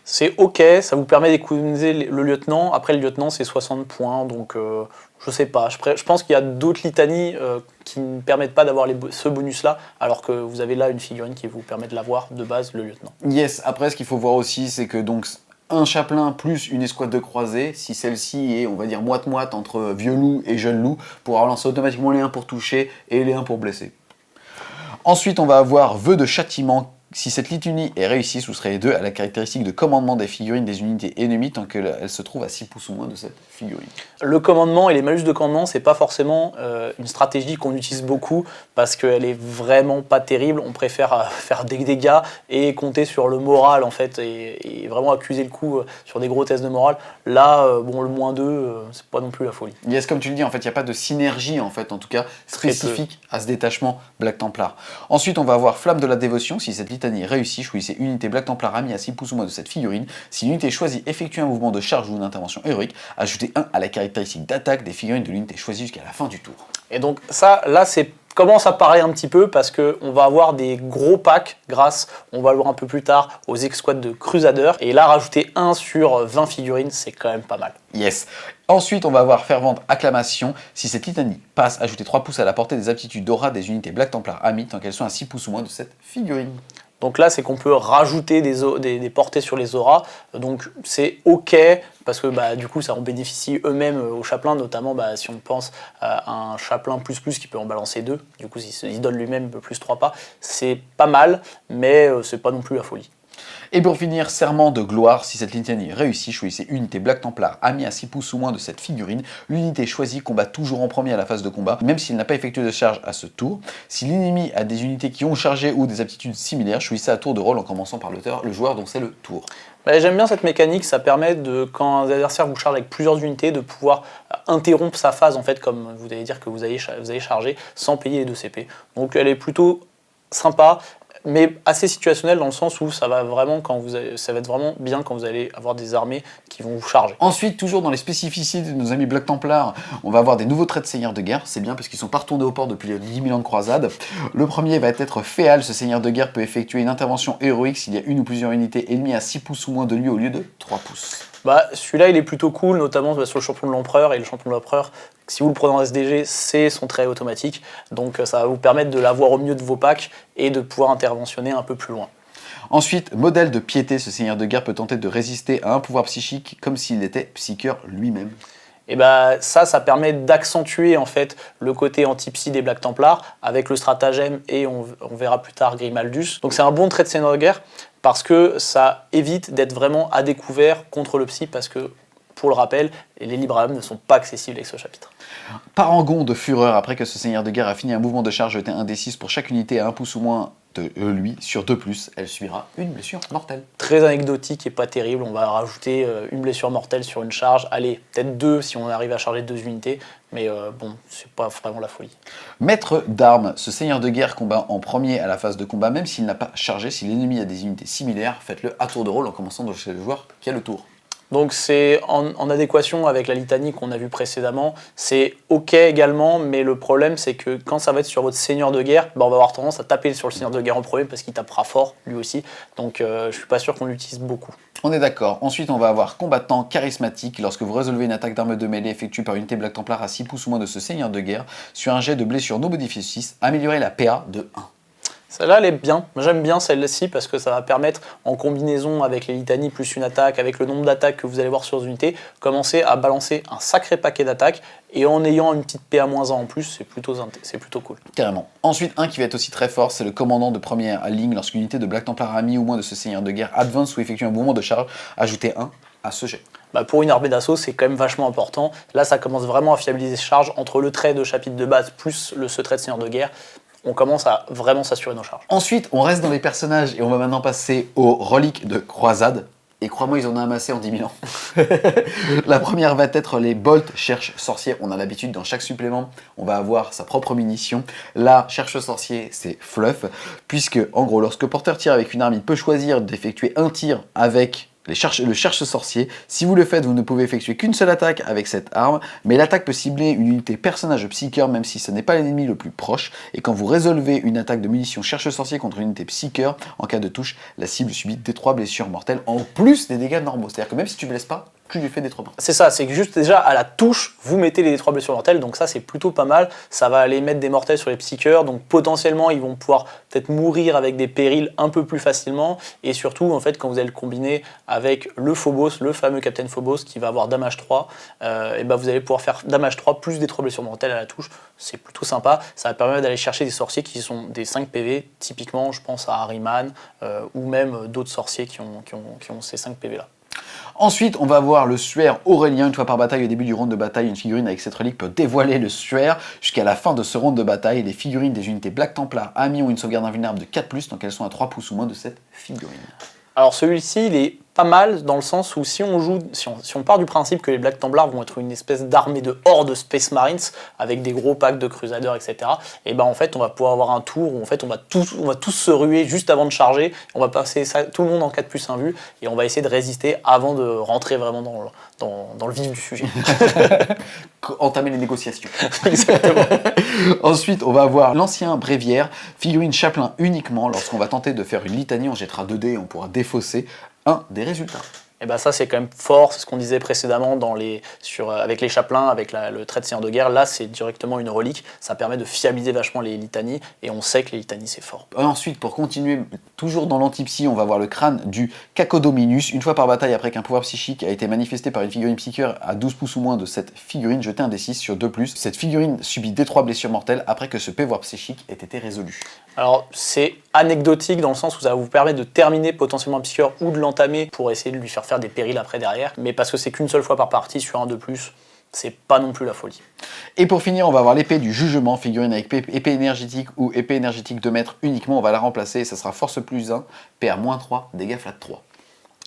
C'est ok, ça vous permet d'économiser le lieutenant. Après, le lieutenant, c'est 60 points, donc je sais pas. Je pense qu'il y a d'autres litanies qui ne permettent pas d'avoir ce bonus-là, alors que vous avez là une figurine qui vous permet de l'avoir de base, le lieutenant. Yes, après, ce qu'il faut voir aussi, c'est que donc un chapelain plus une escouade de croisés, si celle-ci est, on va dire, moite-moite entre vieux loup et jeune loup, pourra relancer automatiquement les 1 pour toucher et les 1 pour blesser. Ensuite, on va avoir vœu de châtiment. Si cette litanie est réussie, ce serait les 2 à la caractéristique de commandement des figurines des unités ennemies tant qu'elles se trouvent à 6 pouces ou moins de cette figurine. Le commandement et les malus de commandement, c'est pas forcément une stratégie qu'on utilise beaucoup parce qu'elle est vraiment pas terrible. On préfère faire des dégâts et compter sur le moral en fait et vraiment accuser le coup sur des gros tests de morale. Là, le -2, c'est pas non plus la folie. Yes, comme tu le dis, en fait, il n'y a pas de synergie en fait, en tout cas spécifique à ce détachement Black Templar. Ensuite, on va avoir Flamme de la dévotion. Si cette litanie réussie, choisissez une unité Black Templar amie à 6 pouces ou moins de cette figurine. Si l'unité choisie effectue un mouvement de charge ou une intervention héroïque, ajoutez 1 à la caractéristique d'attaque des figurines de l'unité choisie jusqu'à la fin du tour. Et donc ça, là, c'est commence à parler un petit peu parce qu'on va avoir des gros packs grâce, on va le voir un peu plus tard, aux escouades de Crusader. Et là, rajouter 1 sur 20 figurines, c'est quand même pas mal. Yes. Ensuite, on va avoir Fervente Acclamation. Si cette litanie passe, ajoutez 3 pouces à la portée des aptitudes d'aura des unités Black Templar amies tant qu'elles sont à 6 pouces ou moins de cette figurine. Donc là, c'est qu'on peut rajouter des portées sur les auras. Donc c'est ok, parce que du coup, ça en bénéficie eux-mêmes aux chapelains, notamment si on pense à un chapelain ++ qui peut en balancer 2. Du coup, il donne lui-même +3 pas. C'est pas mal, mais c'est pas non plus la folie. Et pour finir, Serment de gloire. Si cette litanie réussit, choisissez une unité Black Templar amie à 6 pouces ou moins de cette figurine. L'unité choisie combat toujours en premier à la phase de combat, même s'il n'a pas effectué de charge à ce tour. Si l'ennemi a des unités qui ont chargé ou des aptitudes similaires, choisissez à tour de rôle en commençant par le joueur dont c'est le tour. J'aime bien cette mécanique, ça permet quand un adversaire vous charge avec plusieurs unités de pouvoir interrompre sa phase en fait, comme vous allez dire que vous allez charger sans payer les 2 CP. Donc elle est plutôt sympa, mais assez situationnel dans le sens où ça va être vraiment bien quand vous allez avoir des armées qui vont vous charger. Ensuite, toujours dans les spécificités de nos amis Black Templar, on va avoir des nouveaux traits de seigneur de guerre. C'est bien parce qu'ils sont pas retournés au port depuis les 10 000 ans de croisade. Le premier va être Féal. Ce seigneur de guerre peut effectuer une intervention héroïque s'il y a une ou plusieurs unités ennemies à 6 pouces ou moins de lui au lieu de 3 pouces. Celui-là, il est plutôt cool, notamment sur le champion de l'empereur. Et le champion de l'empereur, si vous le prenez en SDG, c'est son trait automatique. Donc ça va vous permettre de l'avoir au milieu de vos packs et de pouvoir interventionner un peu plus loin. Ensuite, modèle de piété. Ce seigneur de guerre peut tenter de résister à un pouvoir psychique comme s'il était psycheur lui-même. Et ça permet d'accentuer en fait le côté anti-psy des Black Templars avec le stratagème et on verra plus tard Grimaldus. Donc c'est un bon trait de seigneur de guerre parce que ça évite d'être vraiment à découvert contre le psy parce que, pour le rappel, les libres âmes ne sont pas accessibles avec ce chapitre. Parangon de fureur. Après que ce seigneur de guerre a fini un mouvement de charge, jetez un D6 pour chaque unité à 1 pouce ou moins de lui sur 2+, elle subira une blessure mortelle. Très anecdotique et pas terrible, on va rajouter une blessure mortelle sur une charge, allez, peut-être 2 si on arrive à charger 2 unités, mais c'est pas vraiment la folie. Maître d'armes, ce seigneur de guerre combat en premier à la phase de combat, même s'il n'a pas chargé. Si l'ennemi a des unités similaires, faites-le à tour de rôle en commençant de chez le joueur qui a le tour. Donc c'est en adéquation avec la litanie qu'on a vue précédemment, c'est ok également, mais le problème c'est que quand ça va être sur votre seigneur de guerre, on va avoir tendance à taper sur le seigneur de guerre en premier parce qu'il tapera fort lui aussi, donc je suis pas sûr qu'on l'utilise beaucoup. On est d'accord. Ensuite, on va avoir combattant charismatique. Lorsque vous résolvez une attaque d'arme de mêlée effectuée par unité Black Templar à 6 pouces ou moins de ce seigneur de guerre, sur un jet de blessure non modifié 6, améliorez la PA de 1. Celle-là, elle est bien. J'aime bien celle-ci parce que ça va permettre, en combinaison avec les litanies plus une attaque, avec le nombre d'attaques que vous allez voir sur une unité, commencer à balancer un sacré paquet d'attaques. Et en ayant une petite PA-1 en plus, c'est plutôt cool. Carrément. Ensuite, un qui va être aussi très fort, c'est le commandant de première ligne. Lorsqu'une unité de Black Templar a mis ou moins de ce seigneur de guerre advance ou effectue un mouvement de charge, ajoutez 1 à ce jet. Pour une armée d'assaut, c'est quand même vachement important. Là, ça commence vraiment à fiabiliser ces charges entre le trait de chapitre de base plus ce trait de seigneur de guerre. On commence à vraiment s'assurer nos charges. Ensuite, on reste dans les personnages et on va maintenant passer aux reliques de croisade. Et crois-moi, ils en ont amassé en 10 000 ans. La première va être les Bolt Cherche Sorcier. On a l'habitude, dans chaque supplément, on va avoir sa propre munition. Là, Cherche Sorcier, c'est Fluff. Puisque, en gros, lorsque le porteur tire avec une arme, il peut choisir d'effectuer un tir avec le Cherche Sorcier. Si vous le faites, vous ne pouvez effectuer qu'une seule attaque avec cette arme, mais l'attaque peut cibler une unité personnage psycheur même si ce n'est pas l'ennemi le plus proche. Et quand vous résolvez une attaque de munitions Cherche Sorcier contre une unité psycheur, en cas de touche, la cible subit D3 blessures mortelles en plus des dégâts normaux. C'est-à-dire que même si tu ne blesses pas, tu lui fais des 3 points. C'est ça, c'est que juste déjà à la touche, vous mettez les 3 blessures mortelles, donc ça c'est plutôt pas mal. Ça va aller mettre des mortels sur les psycheurs, donc potentiellement ils vont pouvoir peut-être mourir avec des périls un peu plus facilement. Et surtout, en fait, quand vous allez le combiner avec le Phobos, le fameux Captain Phobos qui va avoir damage 3, et vous allez pouvoir faire damage 3 plus des 3 blessures mortelles à la touche. C'est plutôt sympa. Ça va permettre d'aller chercher des sorciers qui sont des 5 PV, typiquement je pense à Harryman, ou même d'autres sorciers qui ont ces 5 PV là. Ensuite, on va voir le suaire Aurélien. Une fois par bataille, au début du round de bataille, une figurine avec cette relique peut dévoiler le suaire. Jusqu'à la fin de ce round de bataille, les figurines des unités Black Templar amis ont une sauvegarde invulnérable de 4+, donc elles sont à 3 pouces ou moins de cette figurine. Alors celui-ci, il est pas mal dans le sens où si on part du principe que les Black Templars vont être une espèce d'armée de horde Space Marines avec des gros packs de Crusaders, etc. Et en fait on va pouvoir avoir un tour où en fait on va tous se ruer juste avant de charger, on va passer tout le monde en 4+1 vue et on va essayer de résister avant de rentrer vraiment dans le vif du sujet. Entamer les négociations. Exactement. Ensuite, on va avoir l'ancien bréviaire, figurine chapelain uniquement. Lorsqu'on va tenter de faire une litanie, on jettera 2 dés et on pourra défausser un des résultats. Et ça c'est quand même fort, c'est ce qu'on disait précédemment avec les chapelains, avec le trait de seigneur de guerre. Là c'est directement une relique, ça permet de fiabiliser vachement les litanies et on sait que les litanies c'est fort. Ensuite, pour continuer, toujours dans l'antipsy, on va voir le crâne du Cacodominus. Une fois par bataille, après qu'un pouvoir psychique a été manifesté par une figurine psycheur à 12 pouces ou moins de cette figurine, jetez un D6 sur 2+. Cette figurine subit D3 blessures mortelles après que ce pouvoir psychique ait été résolu. Alors c'est anecdotique dans le sens où ça va vous permettre de terminer potentiellement un psycheur ou de l'entamer pour essayer de lui faire des périls après derrière, mais parce que c'est qu'une seule fois par partie sur un 2+, c'est pas non plus la folie. Et pour finir, on va avoir l'épée du jugement, figurine avec épée énergétique ou épée énergétique 2 mètres uniquement, on va la remplacer et ça sera force +1, PA-3, dégâts flat 3.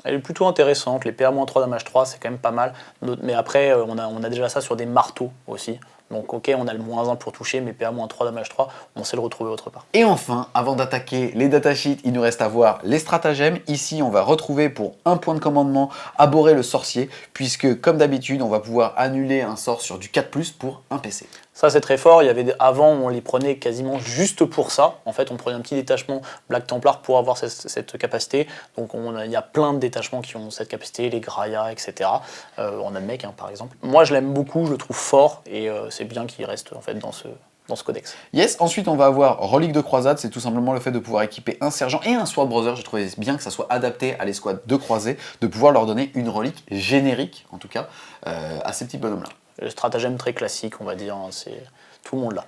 Elle est plutôt intéressante, les PA-3 damage 3 c'est quand même pas mal, mais après on a déjà ça sur des marteaux aussi. Donc ok, on a le -1 pour toucher, mais PA-3 damage 3, on sait le retrouver autre part. Et enfin, avant d'attaquer les datasheets, il nous reste à voir les stratagèmes. Ici, on va retrouver pour un point de commandement Abhorrer le sorcier, puisque comme d'habitude, on va pouvoir annuler un sort sur du 4+, pour un PC. Ça c'est très fort, avant on les prenait quasiment juste pour ça, en fait on prenait un petit détachement Black Templar pour avoir cette capacité, donc il y a plein de détachements qui ont cette capacité, les Graia, etc. On a mec par exemple. Moi je l'aime beaucoup, je le trouve fort, et c'est bien qu'il reste en fait dans ce codex. Yes, ensuite on va avoir relique de croisade, c'est tout simplement le fait de pouvoir équiper un sergent et un sword brother. J'ai trouvé bien que ça soit adapté à l'escouade de croisée, de pouvoir leur donner une relique générique, en tout cas, à ces petits bonhommes-là. Le stratagème très classique, on va dire, c'est tout le monde là.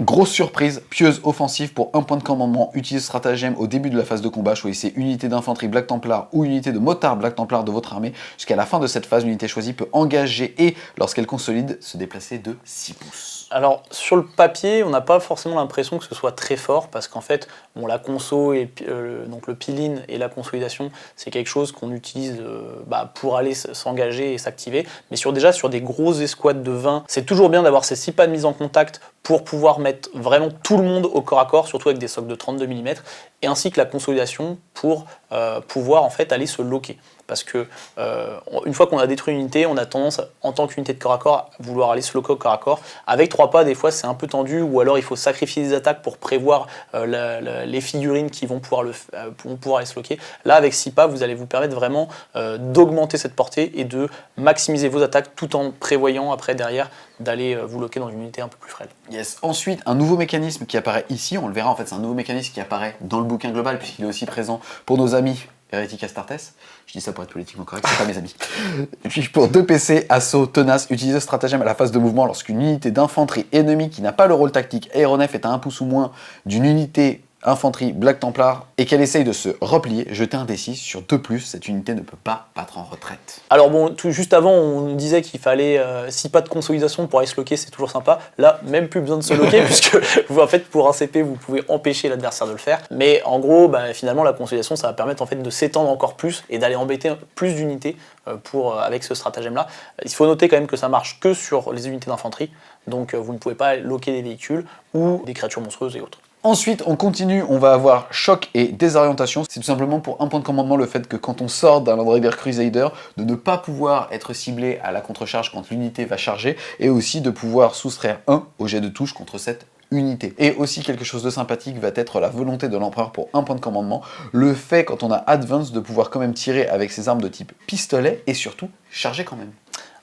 Grosse surprise, pieuse offensive pour un point de commandement, utilise stratagème au début de la phase de combat, choisissez unité d'infanterie Black Templar ou unité de motard Black Templar de votre armée. Jusqu'à la fin de cette phase, l'unité choisie peut engager et, lorsqu'elle consolide, se déplacer de 6 pouces. Alors sur le papier, on n'a pas forcément l'impression que ce soit très fort, parce qu'en fait, la conso, et donc le peel-in et la consolidation, c'est quelque chose qu'on utilise pour aller s'engager et s'activer. Mais déjà sur des grosses escouades de 20, c'est toujours bien d'avoir ces 6 pas de mise en contact pour pouvoir mettre vraiment tout le monde au corps à corps, surtout avec des socs de 32 mm, et ainsi que la consolidation pour pouvoir en fait aller se loquer. Parce que une fois qu'on a détruit une unité, on a tendance, en tant qu'unité de corps à corps, à vouloir aller se loquer au corps à corps. Avec 3 pas, des fois, c'est un peu tendu, ou alors il faut sacrifier des attaques pour prévoir les figurines qui vont pouvoir aller se loquer. Là, avec 6 pas, vous allez vous permettre vraiment d'augmenter cette portée et de maximiser vos attaques tout en prévoyant après derrière d'aller vous loquer dans une unité un peu plus frêle. Yes. Ensuite, un nouveau mécanisme qui apparaît ici, on le verra en fait, c'est un nouveau mécanisme qui apparaît dans le bouquin global puisqu'il est aussi présent pour nos amis Hérétique Astartes. Je dis ça pour être politiquement correct, c'est pas mes amis. Et puis pour 2 PC, assaut, tenace, utilisez ce stratagème à la phase de mouvement lorsqu'une unité d'infanterie ennemie qui n'a pas le rôle tactique aéronef est à 1 pouce ou moins d'une unité infanterie Black Templar et qu'elle essaye de se replier, jeter un D6 sur 2+, cette unité ne peut pas battre en retraite. Alors bon, juste avant, on disait qu'il fallait 6 pas de consolidation pour aller se loquer, c'est toujours sympa. Là, même plus besoin de se loquer, puisque vous, en fait, pour un CP, vous pouvez empêcher l'adversaire de le faire. Mais en gros, finalement, la consolidation, ça va permettre en fait de s'étendre encore plus et d'aller embêter plus d'unités avec ce stratagème-là. Il faut noter quand même que ça marche que sur les unités d'infanterie, donc vous ne pouvez pas loquer des véhicules ou des créatures monstrueuses et autres. Ensuite, on continue, on va avoir choc et désorientation. C'est tout simplement pour un point de commandement le fait que quand on sort d'un Land Raider Crusader, de ne pas pouvoir être ciblé à la contre-charge quand l'unité va charger, et aussi de pouvoir soustraire 1 au jet de touche contre cette unité. Et aussi quelque chose de sympathique va être la volonté de l'empereur pour un point de commandement, le fait quand on a Advance de pouvoir quand même tirer avec ses armes de type pistolet, et surtout charger quand même.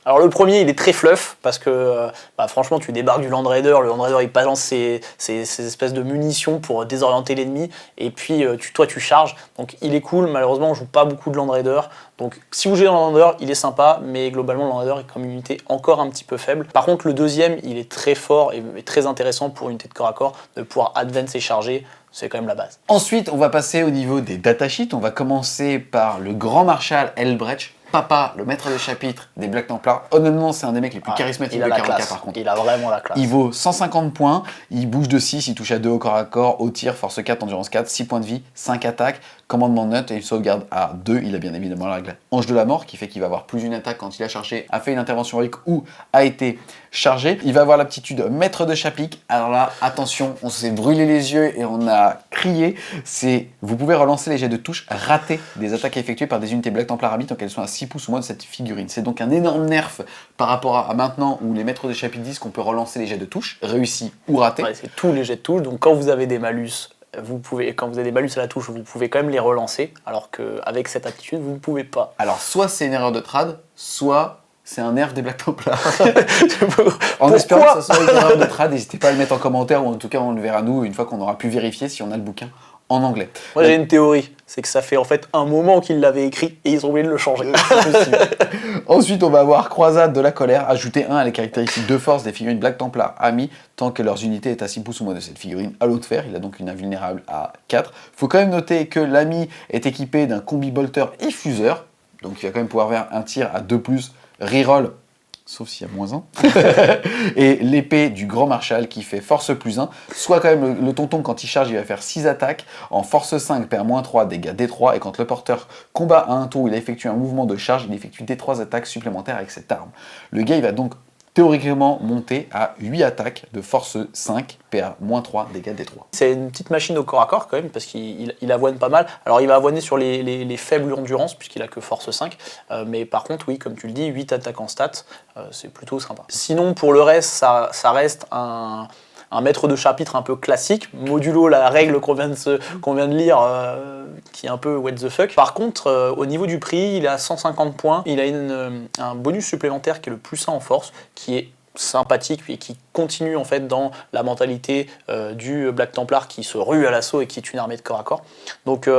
Alors le premier, il est très fluff, parce que franchement, tu débarques du Land Raider, le Land Raider il balance ses espèces de munitions pour désorienter l'ennemi, et puis toi tu charges, donc il est cool. Malheureusement, on joue pas beaucoup de Land Raider, donc si vous jouez dans le Land Raider, il est sympa, mais globalement, le Land Raider est comme une unité encore un petit peu faible. Par contre, le deuxième, il est très fort et très intéressant pour une unité de corps à corps, de pouvoir advance et charger. C'est quand même la base. Ensuite, on va passer au niveau des datasheets. On va commencer par le grand marshal Elbrecht, Papa, le maître de chapitre des Black Templars. Honnêtement, c'est un des mecs les plus charismatiques de 40K par contre. Il a vraiment la classe. Il vaut 150 points, il bouge de 6, il touche à 2 au corps à corps, au tir, force 4, endurance 4, 6 points de vie, 5 attaques, commandement neutre et une sauvegarde à 2. Il a bien évidemment la règle Ange de la mort qui fait qu'il va avoir plus d'une attaque quand il a chargé, a fait une intervention héroïque ou a été chargé. Il va avoir l'aptitude maître de chapitre. Alors là, attention, on s'est brûlé les yeux et on a crié. Vous pouvez relancer les jets de touche ratés des attaques effectuées par des unités Black Templar Abyss tant qu'elles sont à 6 pouces ou moins de cette figurine. C'est donc un énorme nerf par rapport à maintenant où les maîtres de chapitre disent qu'on peut relancer les jets de touche, réussis ou ratés. Ouais, c'est tous les jets de touche, donc quand vous avez des malus, quand vous avez des malus à la touche, vous pouvez quand même les relancer, alors qu'avec cette aptitude, vous ne pouvez pas. Alors soit c'est une erreur de trad, soit c'est un nerf des Black Templars. En espérant que ce soit une erreur de trad, n'hésitez pas à le mettre en commentaire, ou en tout cas on le verra nous une fois qu'on aura pu vérifier si on a le bouquin en anglais. Moi j'ai une théorie, c'est que ça fait en fait un moment qu'ils l'avaient écrit et ils ont oublié de le changer. Ensuite on va avoir Croisade de la colère, ajouter 1 à les caractéristiques de force des figurines Black Templar amis tant que leurs unités est à 6 pouces ou moins de cette figurine à l'eau de fer, il a donc une invulnérable à 4. Faut quand même noter que l'ami est équipé d'un combi bolter et fuseur, donc il va quand même pouvoir faire un tir à 2+, reroll, sauf s'il y a -1. Et l'épée du grand marshal qui fait force +1, soit quand même le tonton quand il charge il va faire 6 attaques, en force 5 perd -3, dégâts D3, et quand le porteur combat à un tour où il a effectué un mouvement de charge, il effectue D3 attaques supplémentaires avec cette arme. Le gars il va donc théoriquement monter à 8 attaques de force 5, PA -3, dégâts D3. C'est une petite machine au corps à corps quand même, parce qu'il avoine pas mal. Alors il va avoiner sur les faibles endurance, puisqu'il a que force 5, mais par contre, oui, comme tu le dis, 8 attaques en stats, c'est plutôt sympa. Sinon, pour le reste, ça reste un maître de chapitre un peu classique, modulo la règle qu'on vient de lire, qui est un peu what the fuck. Par contre, au niveau du prix, il est à 150 points, il a un bonus supplémentaire qui est le +1 en force, qui est sympathique et qui continue en fait dans la mentalité du Black Templar qui se rue à l'assaut et qui est une armée de corps à corps. Donc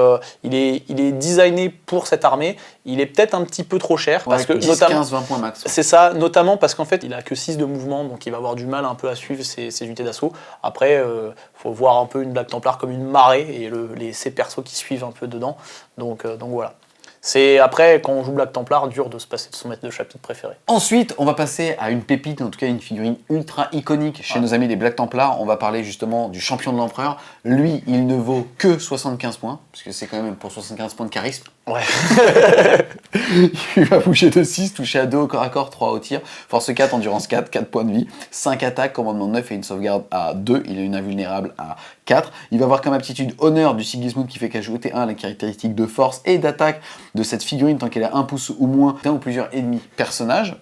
il est designé pour cette armée. Il est peut-être un petit peu trop cher parce que 10, notamment 15, 20 points max. C'est ça, notamment parce qu'en fait il a que 6 de mouvement, donc il va avoir du mal un peu à suivre ses unités d'assaut. Après faut voir un peu une Black Templar comme une marée et ses persos qui suivent un peu dedans. Donc voilà. C'est après, quand on joue Black Templar, dur de se passer de son maître de chapitre préféré. Ensuite, on va passer à une pépite, en tout cas une figurine ultra iconique chez nos amis les Black Templars. On va parler justement du champion de l'empereur. Lui, il ne vaut que 75 points, parce que c'est quand même pour 75 points de charisme. Ouais. Il va bouger de 6, toucher à 2 au corps à corps, 3 au tir, force 4, endurance 4, 4 points de vie, 5 attaques, commandement 9 et une sauvegarde à 2. Il a une invulnérable à 4. Il va avoir comme aptitude honneur du Sigismund qui fait qu'ajouter 1 à les caractéristiques de force et d'attaque de cette figurine tant qu'elle a 1 pouce ou moins d'un ou plusieurs ennemis personnages.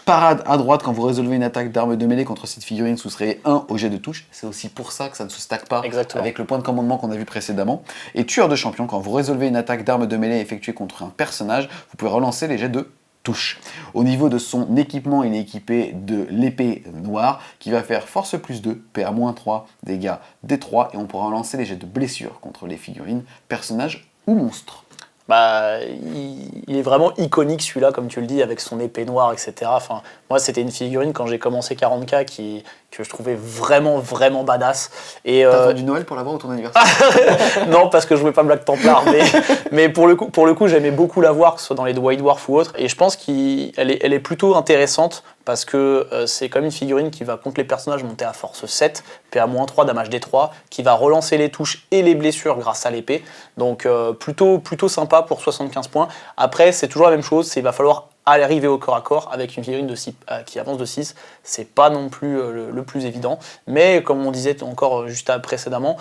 Parade à droite, quand vous résolvez une attaque d'arme de mêlée contre cette figurine, soustrayez 1 au jet de touche. C'est aussi pour ça que ça ne se stack pas avec le point de commandement qu'on a vu précédemment. Et tueur de champion, quand vous résolvez une attaque d'arme de mêlée effectuée contre un personnage, vous pouvez relancer les jets de touche. Au niveau de son équipement, il est équipé de l'épée noire qui va faire force plus 2, PA-3, dégâts D3, et on pourra lancer les jets de blessure contre les figurines, personnages ou monstres. Bah, il est vraiment iconique celui-là, comme tu le dis, avec son épée noire, etc. Enfin, moi, c'était une figurine quand j'ai commencé 40K que je trouvais vraiment badass. Et t'as attendu Noël pour l'avoir ou ton anniversaire? Non, parce que je jouais pas Black Templar, mais pour le coup, j'aimais beaucoup la voir, que ce soit dans les White Dwarf ou autre. Et je pense qu'elle est plutôt intéressante parce que c'est comme une figurine qui va contre les personnages monter à force 7, PA-3, damage D3, qui va relancer les touches et les blessures grâce à l'épée. Donc plutôt sympa pour 75 points. Après, c'est toujours la même chose, il va falloir arriver au corps à corps avec une figurine qui avance de 6, c'est pas non plus le plus évident, mais comme on disait encore juste précédemment,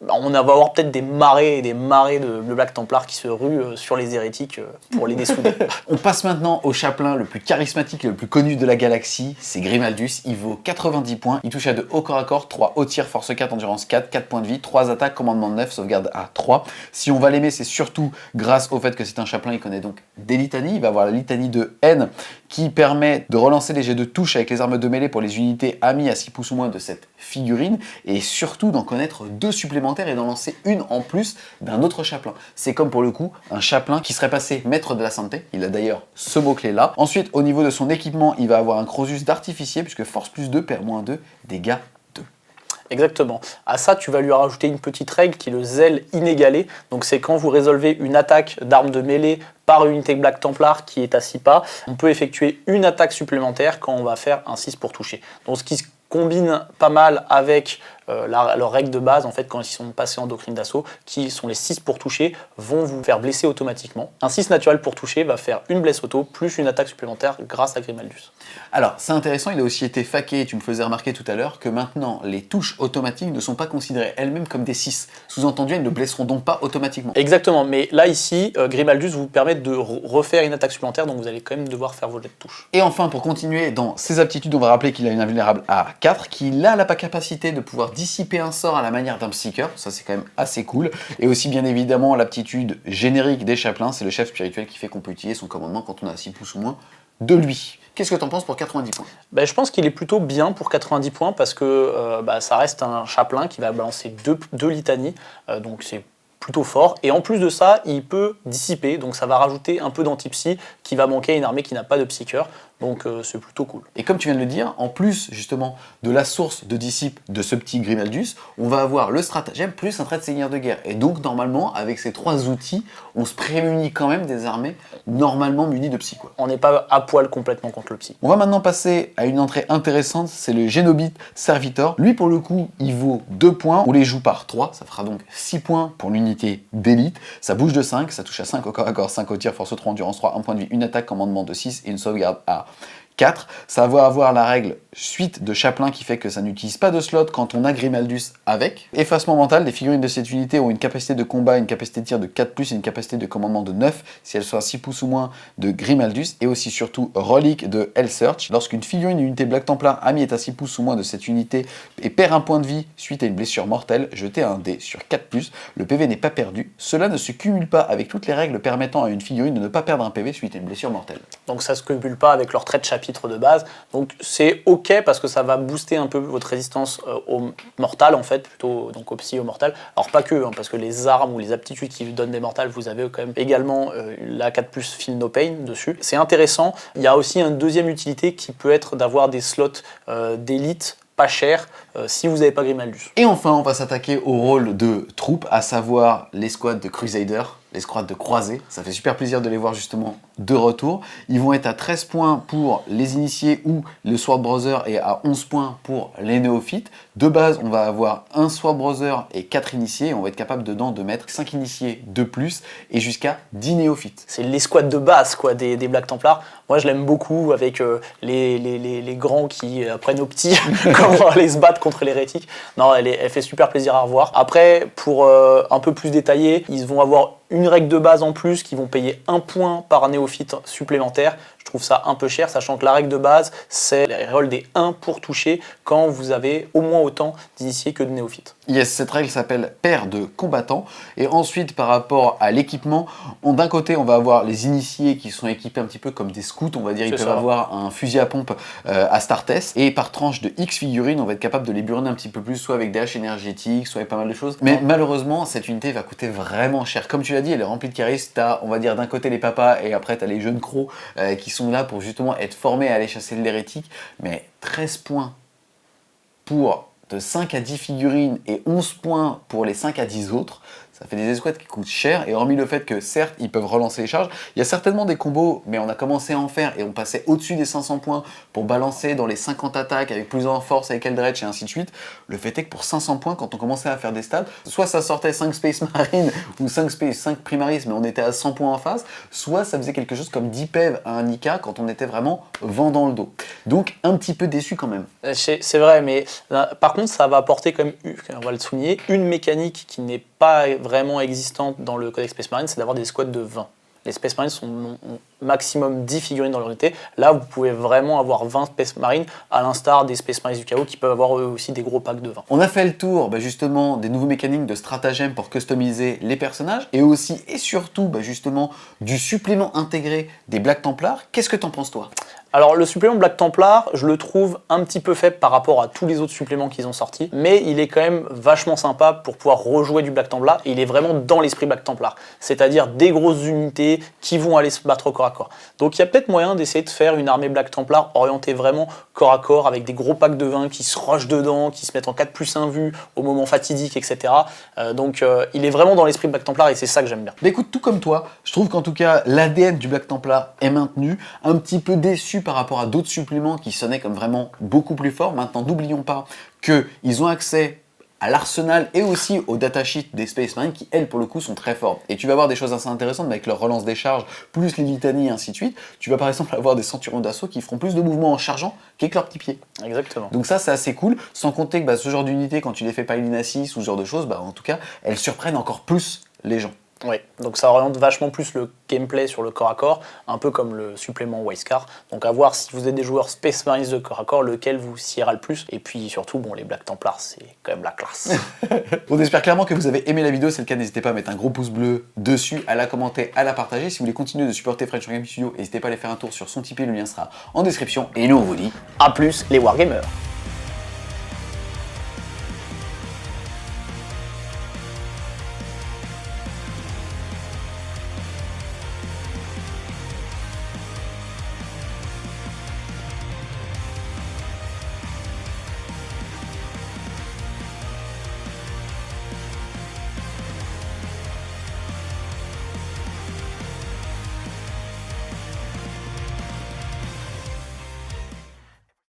on va avoir peut-être des marées et des marées de Black Templar qui se ruent sur les hérétiques pour les dessouder. On passe maintenant au chapelain le plus charismatique et le plus connu de la galaxie, c'est Grimaldus. Il vaut 90 points, il touche à 2 au corps à corps, 3 au tir, force 4, endurance 4, 4 points de vie, 3 attaques, commandement 9, sauvegarde à 3. Si on va l'aimer, c'est surtout grâce au fait que c'est un chapelain, il connaît donc des litanies. Il va avoir la litanie de N qui permet de relancer les jets de touche avec les armes de mêlée pour les unités amies à 6 pouces ou moins de cette figurine, et surtout d'en connaître 2 supplémentaires et d'en lancer une en plus d'un autre chapelain. C'est comme pour le coup un chapelain qui serait passé maître de la santé, il a d'ailleurs ce mot-clé là. Ensuite, au niveau de son équipement, il va avoir un Crosus d'artificier puisque force plus 2, PA-2, dégâts 2. Exactement. À ça, tu vas lui rajouter une petite règle qui est le zèle inégalé. Donc c'est quand vous résolvez une attaque d'arme de mêlée par une unité Black Templar qui est à 6 pas, on peut effectuer une attaque supplémentaire quand on va faire un 6 pour toucher. Donc ce qui se combine pas mal avec leurs règles de base, en fait, quand ils sont passés en doctrine d'assaut, qui sont les 6 pour toucher, vont vous faire blesser automatiquement. Un 6 naturel pour toucher va faire une blesse auto, plus une attaque supplémentaire grâce à Grimaldus. Alors, c'est intéressant, il a aussi été faqué, tu me faisais remarquer tout à l'heure, que maintenant, les touches automatiques ne sont pas considérées elles-mêmes comme des 6. Sous-entendu, elles ne blesseront donc pas automatiquement. Exactement, mais là, ici, Grimaldus vous permet de refaire une attaque supplémentaire, donc vous allez quand même devoir faire vos jets de touche. Et enfin, pour continuer dans ses aptitudes, on va rappeler qu'il a une invulnérable à 4, qu'il a la capacité de pouvoir dissiper un sort à la manière d'un psycheur, ça c'est quand même assez cool, et aussi bien évidemment l'aptitude générique des chapelains, c'est le chef spirituel qui fait qu'on peut utiliser son commandement quand on a 6 pouces ou moins de lui. Qu'est-ce que t'en penses pour 90 points? Je pense qu'il est plutôt bien pour 90 points parce que ça reste un chapelain qui va balancer deux litanies, donc c'est plutôt fort, et en plus de ça, il peut dissiper, donc ça va rajouter un peu d'anti-psy qui va manquer à une armée qui n'a pas de psycheur. Donc c'est plutôt cool. Et comme tu viens de le dire, en plus justement de la source de disciple de ce petit Grimaldus, on va avoir le stratagème plus un trait de seigneur de guerre. Et donc normalement, avec ces 3 outils, on se prémunit quand même des armées normalement munies de psy, quoi. On n'est pas à poil complètement contre le psy. On va maintenant passer à une entrée intéressante, c'est le Génobite Servitor. Lui pour le coup, il vaut 2 points, on les joue par 3, ça fera donc 6 points pour l'unité d'élite. Ça bouge de 5, ça touche à 5 au corps à corps, 5 au tir, force 3, endurance 3, 1 point de vie, une attaque, commandement de 6 et une sauvegarde à 4. Ça va avoir la règle suite de chapelain qui fait que ça n'utilise pas de slot quand on a Grimaldus avec. Effacement mental, les figurines de cette unité ont une capacité de combat, une capacité de tir de 4+, et une capacité de commandement de 9 si elles sont à 6 pouces ou moins de Grimaldus, et aussi surtout relique de Hellsearch. Lorsqu'une figurine d'une unité Black Templar amie est à 6 pouces ou moins de cette unité et perd un point de vie suite à une blessure mortelle, jetez un dé sur 4+, le PV n'est pas perdu. Cela ne se cumule pas avec toutes les règles permettant à une figurine de ne pas perdre un PV suite à une blessure mortelle. Donc ça se cumule pas avec leur trait de chapitre de base, donc c'est ok parce que ça va booster un peu votre résistance au mortal en fait, plutôt donc au psy, au mortal. Alors pas que, parce que les armes ou les aptitudes qui donnent des mortals, vous avez quand même également la 4+ Feel No Pain dessus. C'est intéressant. Il y a aussi une deuxième utilité qui peut être d'avoir des slots d'élite pas cher si vous n'avez pas Grimaldus. Et enfin, on va s'attaquer au rôle de troupe, à savoir l'escouade de Crusader, les squads de croisée. Ça fait super plaisir de les voir justement de retour. Ils vont être à 13 points pour les initiés ou le Sword Brother et à 11 points pour les néophytes. De base, on va avoir un Sword Brother et 4 initiés. On va être capable dedans de mettre 5 initiés de plus et jusqu'à 10 néophytes. C'est les squads de base quoi, des Black Templars. Moi, je l'aime beaucoup avec les grands qui apprennent aux petits comment aller se battre contre l'hérétique. Non, elle fait super plaisir à revoir. Après, pour un peu plus détaillé, ils vont avoir une règle de base en plus qui vont payer 1 point par néophyte supplémentaire. Je trouve ça un peu cher, sachant que la règle de base, c'est les rôles des 1 pour toucher quand vous avez au moins autant d'initiés que de néophytes. Yes, cette règle s'appelle paire de combattants. Et ensuite, par rapport à l'équipement, d'un côté, on va avoir les initiés qui sont équipés un petit peu comme des scouts, on va dire. Ils peuvent avoir un fusil à pompe à Startess. Et par tranche de X figurines, on va être capable de les burner un petit peu plus, soit avec des haches énergétiques, soit avec pas mal de choses. Mais malheureusement, cette unité va coûter vraiment cher. Comme tu l'as dit, elle est remplie de charisme. T'as, on va dire, d'un côté les papas et après, t'as les jeunes crocs qui sont là pour justement être formés à aller chasser de l'hérétique. Mais 13 points pour de 5 à 10 figurines et 11 points pour les 5 à 10 autres, ça fait des escouades qui coûtent cher, et hormis le fait que certes ils peuvent relancer les charges, il y a certainement des combos, mais on a commencé à en faire et on passait au-dessus des 500 points pour balancer dans les 50 attaques avec plus en force avec Eldritch et ainsi de suite. Le fait est que pour 500 points, quand on commençait à faire des stats, soit ça sortait 5 Space Marines ou 5 Primaris, mais on était à 100 points en face, soit ça faisait quelque chose comme 10 PEV à un IK quand on était vraiment vent dans le dos. Donc un petit peu déçu quand même. C'est vrai, mais par contre ça va apporter quand même, on va le souligner, une mécanique qui n'est pas vraiment existante dans le Codex Space Marine, c'est d'avoir des squads de 20. Les Space Marines ont maximum 10 figurines dans leur unité. Là, vous pouvez vraiment avoir 20 Space Marines, à l'instar des Space Marines du chaos qui peuvent avoir eux aussi des gros packs de 20. On a fait le tour justement des nouveaux mécaniques de stratagème pour customiser les personnages et aussi et surtout justement du supplément intégré des Black Templars. Qu'est-ce que t'en penses toi ? Alors le supplément Black Templar, je le trouve un petit peu faible par rapport à tous les autres suppléments qu'ils ont sortis, mais il est quand même vachement sympa pour pouvoir rejouer du Black Templar, et il est vraiment dans l'esprit Black Templar, c'est-à-dire des grosses unités qui vont aller se battre au corps à corps. Donc il y a peut-être moyen d'essayer de faire une armée Black Templar orientée vraiment corps à corps, avec des gros packs de 20 qui se rushent dedans, qui se mettent en 4+1 vue au moment fatidique, etc. Donc il est vraiment dans l'esprit Black Templar et c'est ça que j'aime bien. Mais écoute, tout comme toi, je trouve qu'en tout cas l'ADN du Black Templar est maintenu, un petit peu déçu par rapport à d'autres suppléments qui sonnaient comme vraiment beaucoup plus forts. Maintenant, n'oublions pas qu'ils ont accès à l'arsenal et aussi aux datasheets des Space Marines qui, elles, pour le coup, sont très forts. Et tu vas avoir des choses assez intéressantes avec leur relance des charges, plus les litanies et ainsi de suite. Tu vas par exemple avoir des centurions d'assaut qui feront plus de mouvements en chargeant qu'avec leurs petits pieds. Exactement. Donc ça, c'est assez cool. Sans compter que ce genre d'unité, quand tu les fais Pylina 6 ou ce genre de choses, en tout cas, elles surprennent encore plus les gens. Oui, donc ça oriente vachement plus le gameplay sur le corps à corps, un peu comme le supplément Wisecar. Donc à voir si vous êtes des joueurs Space Marines de corps à corps, lequel vous siera le plus. Et puis surtout, les Black Templars, c'est quand même la classe. On espère clairement que vous avez aimé la vidéo. Si c'est le cas, n'hésitez pas à mettre un gros pouce bleu dessus, à la commenter, à la partager. Si vous voulez continuer de supporter French Game Studio, n'hésitez pas à aller faire un tour sur son Tipeee, le lien sera en description. Et nous, on vous dit à plus les Wargamers.